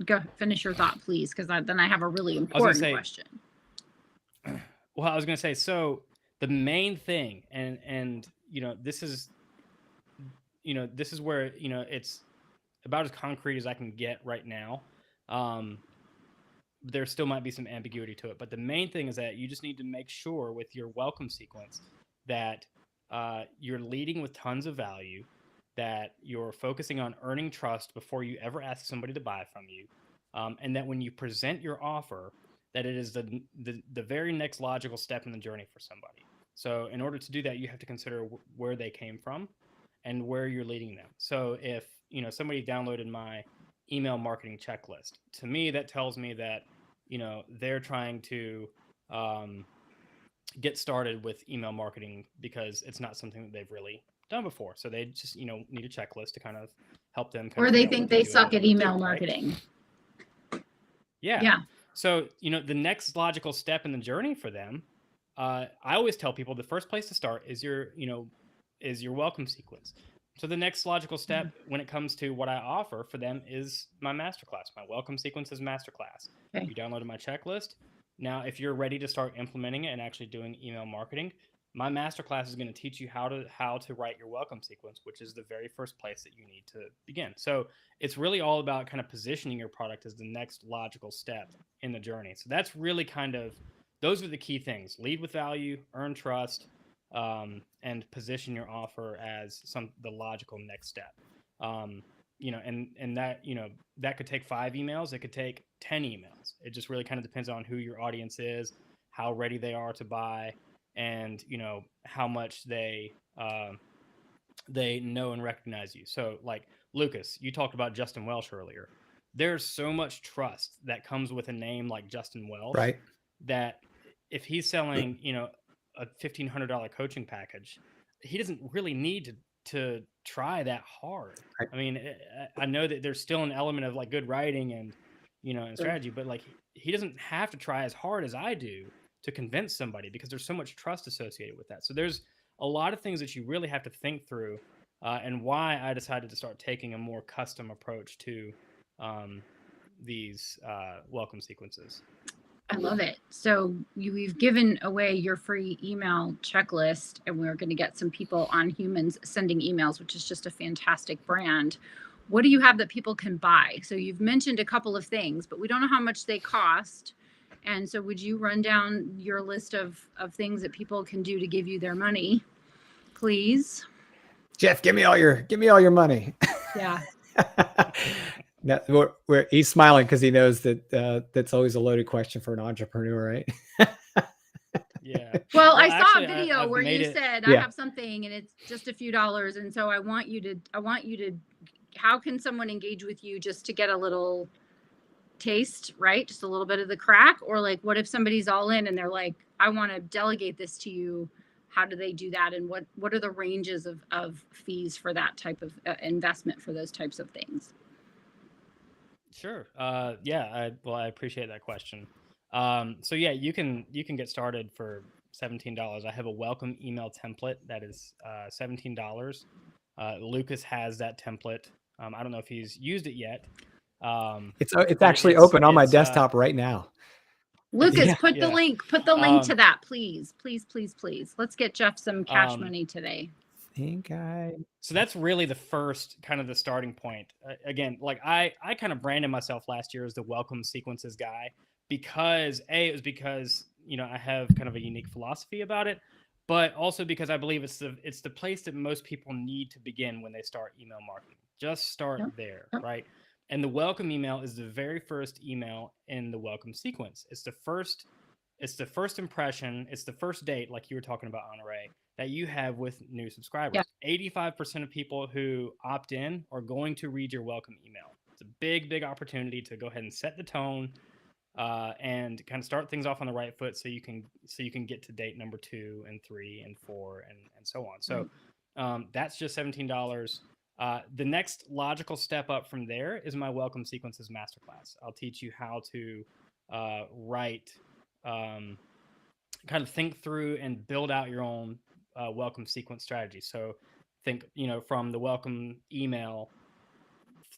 go finish your thought, please, because then I have a really important question. Well, I was going to say, so the main thing, and this is where it's about as concrete as I can get right now. There still might be some ambiguity to it, but the main thing is that you just need to make sure with your welcome sequence that you're leading with tons of value, that you're focusing on earning trust before you ever ask somebody to buy from you, and that when you present your offer, that it is the very next logical step in the journey for somebody. So in order to do that, you have to consider where they came from and where you're leading them. So if somebody downloaded my email marketing checklist, to me that tells me that they're trying to get started with email marketing because it's not something that they've really done before. So they just need a checklist to kind of help them. Or they think they suck at email marketing. Right? Yeah. So the next logical step in the journey for them, I always tell people the first place to start is your welcome sequence. So the next logical step when it comes to what I offer for them is my masterclass. My welcome sequence is masterclass. Okay. You downloaded my checklist. Now, if you're ready to start implementing it and actually doing email marketing, my masterclass is going to teach you how to write your welcome sequence, which is the very first place that you need to begin. So it's really all about kind of positioning your product as the next logical step in the journey. So that's really kind of, those are the key things: lead with value, earn trust, and position your offer as the logical next step. And that, that could take 5 emails, it could take 10 emails. It just really kind of depends on who your audience is, how ready they are to buy, and how much they know and recognize you. So like Lucas, you talked about Justin Welsh earlier. There's so much trust that comes with a name like Justin Welsh, Right. that if he's selling a $1,500 coaching package, he doesn't really need to try that hard. Right. I mean, I know that there's still an element of like good writing and and strategy, but like he doesn't have to try as hard as I do to convince somebody, because there's so much trust associated with that. So there's a lot of things that you really have to think through, and why I decided to start taking a more custom approach to these welcome sequences. I love it. So we've given away your free email checklist, and we're going to get some people on Humans sending emails, which is just a fantastic brand. What do you have that people can buy? So you've mentioned a couple of things, but we don't know how much they cost. And so would you run down your list of things that people can do to give you their money, please? Jeff, give me all your money. Yeah. No, he's smiling because he knows that that's always a loaded question for an entrepreneur, right? Yeah. Well, I saw actually, a video where you said, I have something and it's just a few dollars. And so I want you to, how can someone engage with you just to get a little taste, right? Just a little bit of the crack? Or like, what if somebody's all in and they're like, I want to delegate this to you? How do they do that? And what are the ranges of fees for that type of investment for those types of things? Sure. I appreciate that question. So yeah, you can get started for $17. I have a welcome email template that is $17. Lucas has that template. I don't know if he's used it yet. It's actually open on my desktop right now. Lucas, put the link to that, please. Let's get Jeff some cash money today. So that's really the first kind of the starting point. Again, like I kind of branded myself last year as the welcome sequences guy, because it was because I have kind of a unique philosophy about it, but also because I believe it's the place that most people need to begin when they start email marketing. Just start there, right? And the welcome email is the very first email in the welcome sequence. It's the first impression. It's the first date, like you were talking about, Honore, that you have with new subscribers. 85% of people who opt in are going to read your welcome email. It's a big opportunity to go ahead and set the tone, and kind of start things off on the right foot, so you can get to date number 2 and 3 and 4 and so on. So that's just $17. The next logical step up from there is my welcome sequences masterclass. I'll teach you how to write, kind of think through and build out your own welcome sequence strategy. So think, from the welcome email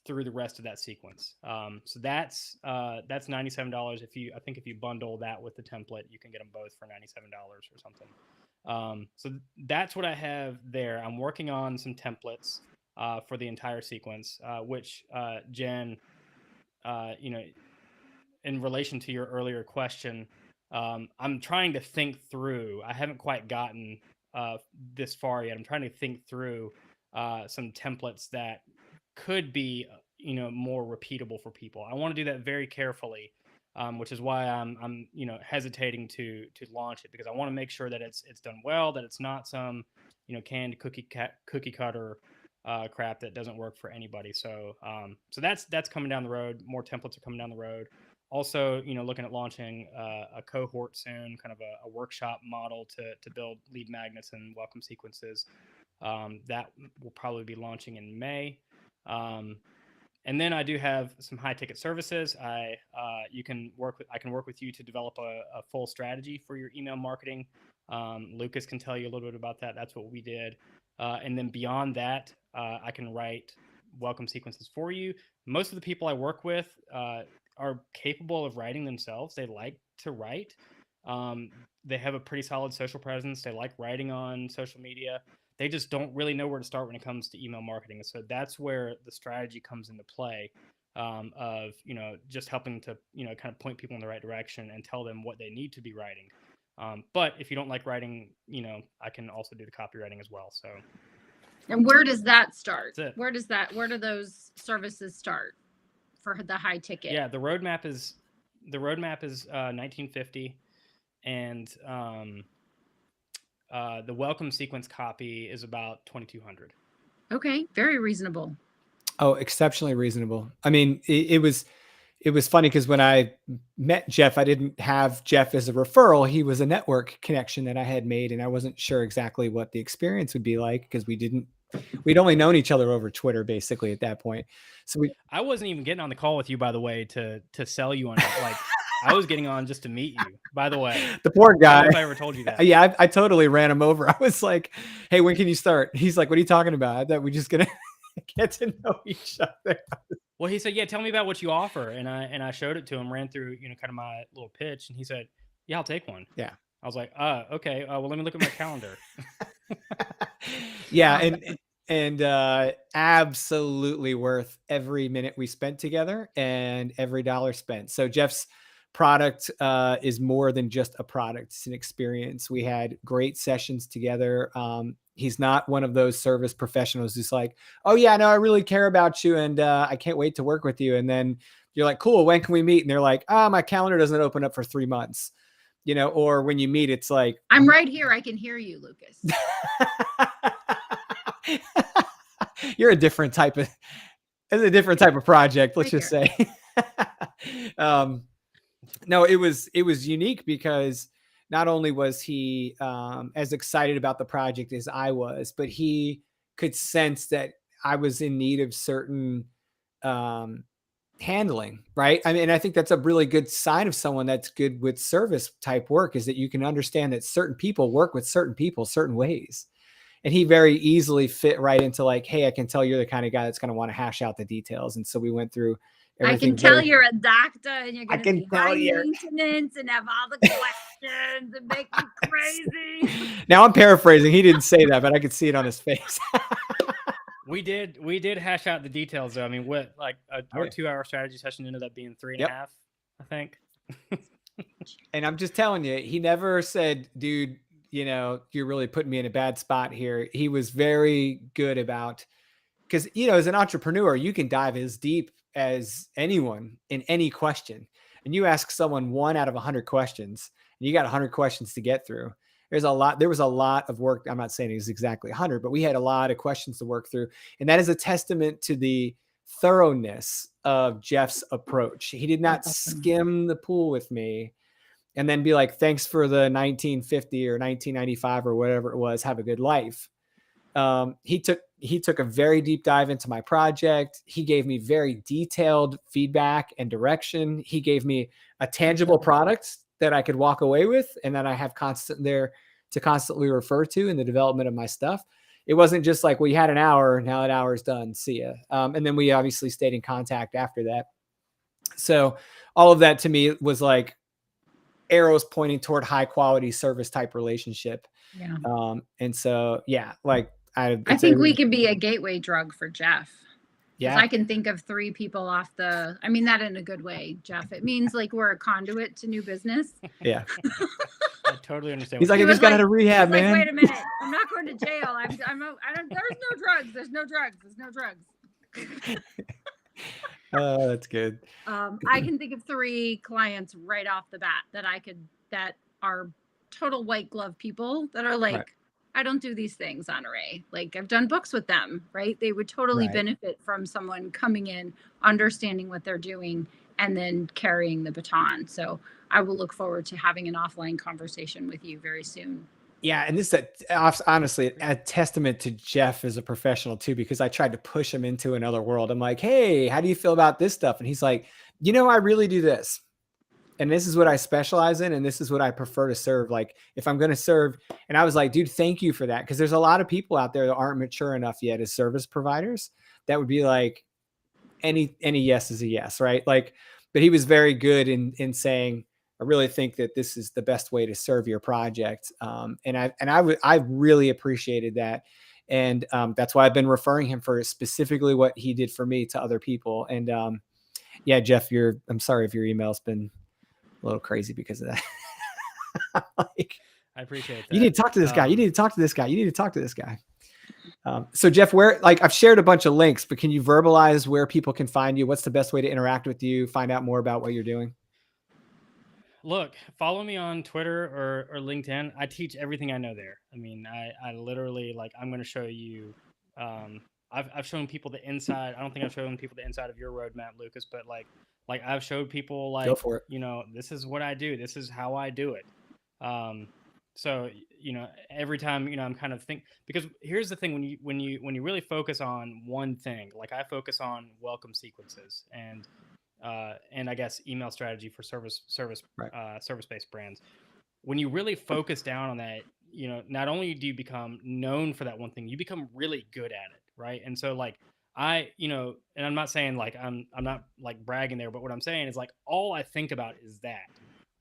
through the rest of that sequence. So that's $97. I think if you bundle that with the template, you can get them both for $97 or something. So that's what I have there. I'm working on some templates for the entire sequence, which Jen, in relation to your earlier question, I'm trying to think through. I haven't quite gotten this far yet. I'm trying to think through some templates that could be, more repeatable for people. I want to do that very carefully, which is why I'm hesitating to launch it, because I want to make sure that it's done well, that it's not some canned cookie cutter crap that doesn't work for anybody. So that's coming down the road. More templates are coming down the road. Also, looking at launching a cohort soon, kind of a workshop model to build lead magnets and welcome sequences. That will probably be launching in May. And then I do have some high ticket services. I can work with you to develop a full strategy for your email marketing. Lucas can tell you a little bit about that. That's what we did. And then beyond that, I can write welcome sequences for you. Most of the people I work with are capable of writing themselves. They like to write. They have a pretty solid social presence. They like writing on social media. They just don't really know where to start when it comes to email marketing. So that's where the strategy comes into play, of, just helping to, kind of point people in the right direction and tell them what they need to be writing. But if you don't like writing, I can also do the copywriting as well. So. And where does that start? That's it. Where do those services start for the high ticket? Yeah, the roadmap is 1950, and the welcome sequence copy is about 2200. Okay, very reasonable. Oh, exceptionally reasonable. I mean, it was funny because when I met Jeff, I didn't have Jeff as a referral. He was a network connection that I had made, and I wasn't sure exactly what the experience would be like because we'd only known each other over Twitter basically at that point. So I wasn't even getting on the call with you, by the way, to sell you on it. Like, I was getting on just to meet you, by the way. The poor guy. I don't know if I ever told you that. Yeah, I totally ran him over. I was like, hey, when can you start? He's like, what are you talking about? I thought we're just going to get to know each other. Well, he said, yeah, tell me about what you offer. And I showed it to him, ran through, kind of my little pitch. And he said, yeah, I'll take one. Yeah. I was like, okay. Well, let me look at my calendar. Yeah. And absolutely worth every minute we spent together and every dollar spent. So Jeff's product is more than just a product. It's an experience. We had great sessions together. He's not one of those service professionals who's like, oh yeah, no, I really care about you. And I can't wait to work with you. And then you're like, cool, when can we meet? And they're like, oh, my calendar doesn't open up for 3 months, or when you meet, it's like, I'm right here. I can hear you, Lucas. You're a different type of project. Let's just say. No, it was unique because not only was he as excited about the project as I was, but he could sense that I was in need of certain handling, right? I mean, I think that's a really good sign of someone that's good with service type work, is that you can understand that certain people work with certain people certain ways. And he very easily fit right into like, hey, I can tell you're the kind of guy that's going to hash out the details. And so we went through everything. I can tell you're a doctor and you're going to be high maintenance and have all the questions and make me crazy. Now I'm paraphrasing. He didn't say that, but I could see it on his face. We did hash out the details though. I mean, what, like our 2-hour strategy session ended up being 3.5, I think. And I'm just telling you, he never said, dude, you're really putting me in a bad spot here. He was very good about, because, as an entrepreneur, you can dive as deep as anyone in any question. And you ask someone 1 out of 100 questions, and you got 100 questions to get through. There was a lot of work. I'm not saying it was exactly 100, but we had a lot of questions to work through. And that is a testament to the thoroughness of Jeff's approach. He did not skim the pool with me and then be like, thanks for the 1950 or 1995 or whatever it was. Have a good life. He took a very deep dive into my project. He gave me very detailed feedback and direction. He gave me a tangible product that I could walk away with and that I have constantly refer to in the development of my stuff. It wasn't just like, well, you had an hour, now that hour is done, see ya. And then we obviously stayed in contact after that. So all of that to me was like arrows pointing toward high quality service type relationship. Yeah. And so, yeah, like I think we can be a gateway drug for Jeff. Yeah. I can think of 3 people I mean that in a good way, Jeff. It means like we're a conduit to new business. Yeah. I totally understand. He's like, I just got out of rehab, man. Like, wait a minute. I'm not going to jail. There's no drugs. There's no drugs. Oh, that's good. I can think of 3 clients right off the bat that are total white glove people that are like, right. I don't do these things, Honore. Like, I've done books with them, right? They would totally benefit from someone coming in, understanding what they're doing, and then carrying the baton. So I will look forward to having an offline conversation with you very soon. Yeah. And this is honestly a testament to Jeff as a professional too, because I tried to push him into another world. I'm like, hey, how do you feel about this stuff? And he's like, I really do this. And this is what I specialize in. And this is what I prefer to serve. Like if I'm going to serve. And I was like, dude, thank you for that. Cause there's a lot of people out there that aren't mature enough yet as service providers that would be like, any yes is a yes. Right. Like, but he was very good in saying, really think that this is the best way to serve your project. And I really appreciated that. And that's why I've been referring him for specifically what he did for me to other people. And yeah, Jeff, I'm sorry if your email's been a little crazy because of that. Like, I appreciate that. you need to talk to this guy. You need to talk to this guy. You need to talk to this guy. So Jeff, I've shared a bunch of links, but can you verbalize where people can find you? What's the best way to interact with you, find out more about what you're doing? Look, follow me on Twitter or LinkedIn. I teach everything I know there. I mean, I literally, like, I'm going to show you, I've shown people the inside. I don't think I've shown people the inside of your roadmap, Lucas, but like I've showed people, like, go for it. This is what I do. This is how I do it. So, every time, I'm kind of because here's the thing, when you really focus on one thing, like I focus on welcome sequences and I guess email strategy for service-based brands. When you really focus down on that, not only do you become known for that one thing, you become really good at it. Right. And so, like, and I'm not saying, like, I'm not, like, bragging there, but what I'm saying is, like, all I think about is that.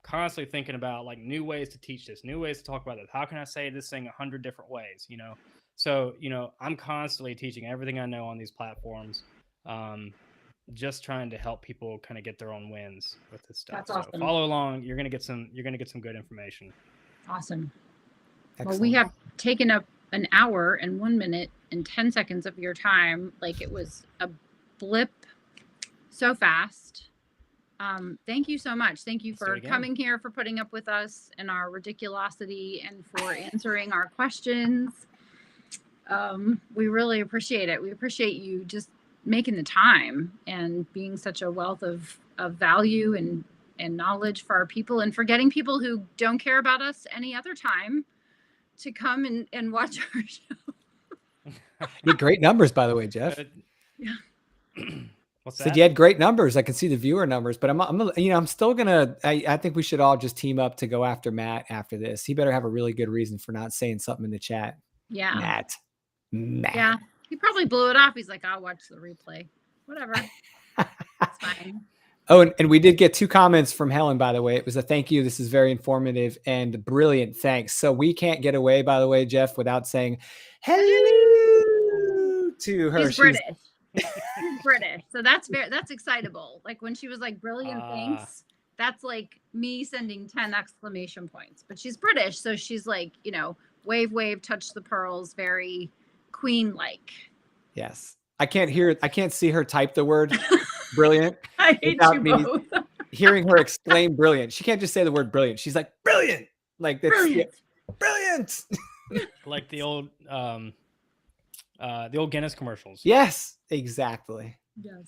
Constantly thinking about, like, new ways to teach this, new ways to talk about this. How can I say this thing 100 different ways? So, I'm constantly teaching everything I know on these platforms, just trying to help people kind of get their own wins with this stuff. That's awesome. So follow along. You're gonna get some good information. Awesome. Excellent. Well, we have taken up an hour and 1 minute and 10 seconds of your time. Like, it was a blip so fast. Thank you so much. Thank you for coming here, for putting up with us and our ridiculosity, and for answering our questions. We really appreciate it. We appreciate you just making the time and being such a wealth of value and knowledge for our people, and for getting people who don't care about us any other time to come and watch our show. You had great numbers, by the way, Jeff. Yeah. What's that? Said you had great numbers. I can see the viewer numbers, but I'm still gonna. I think we should all just team up to go after Matt after this. He better have a really good reason for not saying something in the chat. Yeah. Matt. Yeah. He probably blew it off. He's like, I'll watch the replay. Whatever. It's fine. Oh, and we did get 2 comments from Helen, by the way. It was a thank you. This is very informative and brilliant. Thanks. So we can't get away, by the way, Jeff, without saying hello to her. She's British. She's British. So that's excitable. Like, when she was like, brilliant, thanks. That's like me sending 10 exclamation points. But she's British, so she's like, wave, touch the pearls, very queen-like. Yes. I can't see her type the word brilliant. I hate you both. Hearing her exclaim brilliant. She can't just say the word brilliant. She's like, brilliant. Like, that's brilliant. Like the old Guinness commercials. Yes, exactly. Yes.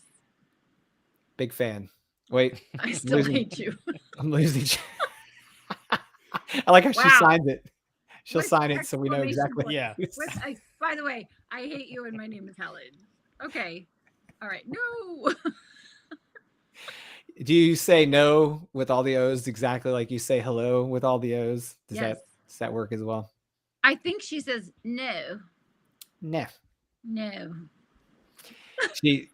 Big fan. Wait. I still hate you. I'm losing. I like how she signed it. She'll sign it so we know exactly. Yeah. By the way, I hate you and my name is Helen. Okay. All right. No. Do you say no with all the O's exactly like you say hello with all the O's? Does that work as well? I think she says no. No. No.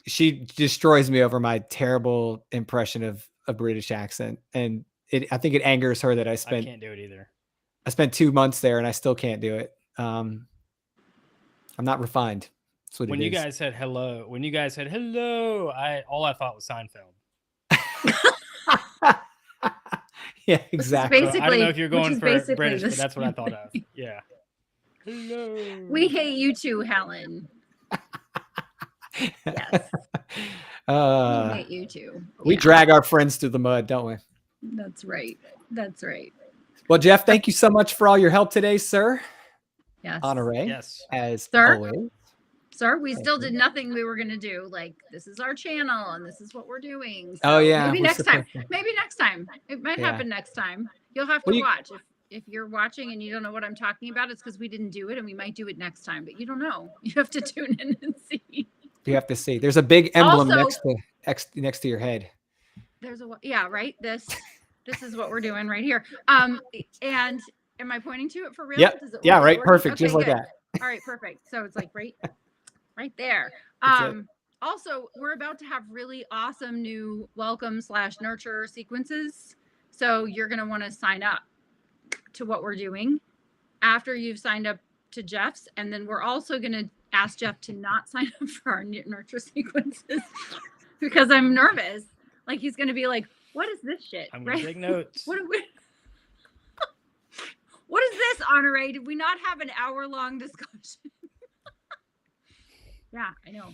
She destroys me over my terrible impression of a British accent, and I think it angers her that I can't do it either. I spent 2 months there and I still can't do it. I'm not refined. That's what when it you is. guys said hello, all I thought was Seinfeld. Yeah, exactly. So I don't know if you're going for British, but that's what I thought of. Yeah. Hello. We hate you too, Helen. Yes. We hate you too. We drag our friends through the mud, don't we? That's right. Well, Jeff, thank you so much for all your help today, sir. Yes. Honore. Yes. As Sir? always. Sir, we still did nothing we were going to do. Like, this is our channel and this is what we're doing. So oh, yeah. Maybe next time. It might happen next time. You'll have to watch. If you're watching and you don't know what I'm talking about, it's because we didn't do it, and we might do it next time. But you don't know. You have to tune in and see. You have to see. There's a big emblem Also, next to your head. There's right. This is what we're doing right here. And am I pointing to it for real? Yep. Yeah, right. Perfect. Okay, just like good. that. All right, perfect. So it's like right there. Also, we're about to have really awesome new welcome/nurture sequences. So you're going to want to sign up to what we're doing after you've signed up to Jeff's. And then we're also going to ask Jeff to not sign up for our nurture sequences because I'm nervous. Like he's going to be like, what is this shit? I'm going to take notes. What is this, Honore? Did we not have an hour-long discussion? Yeah, I know.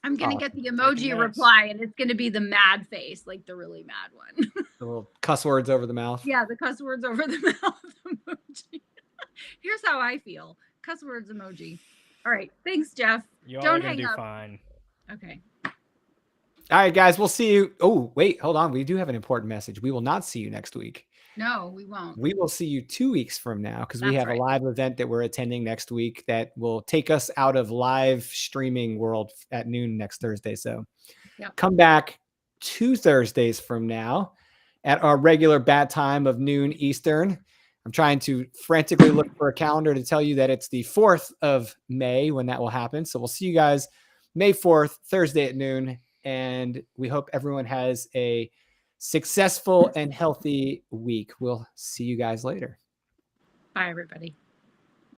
I'm going to get the emoji reply, and it's going to be the mad face, like the really mad one. The little cuss words over the mouth. Yeah, the cuss words over the mouth emoji. Here's how I feel. Cuss words emoji. All right. Thanks, Jeff. Don't hang up. Fine. Okay. All right, guys, we'll see you. Oh, wait, hold on. We do have an important message. We will not see you next week. No, we won't. We will see you 2 weeks from now because we have a live event that we're attending next week that will take us out of live streaming world at noon next Thursday. So come back 2 Thursdays from now at our regular bat time of noon Eastern. I'm trying to frantically look for a calendar to tell you that it's the 4th of May when that will happen. So we'll see you guys May 4th, Thursday at noon. And we hope everyone has a successful and healthy week. We'll see you guys later. Bye, everybody.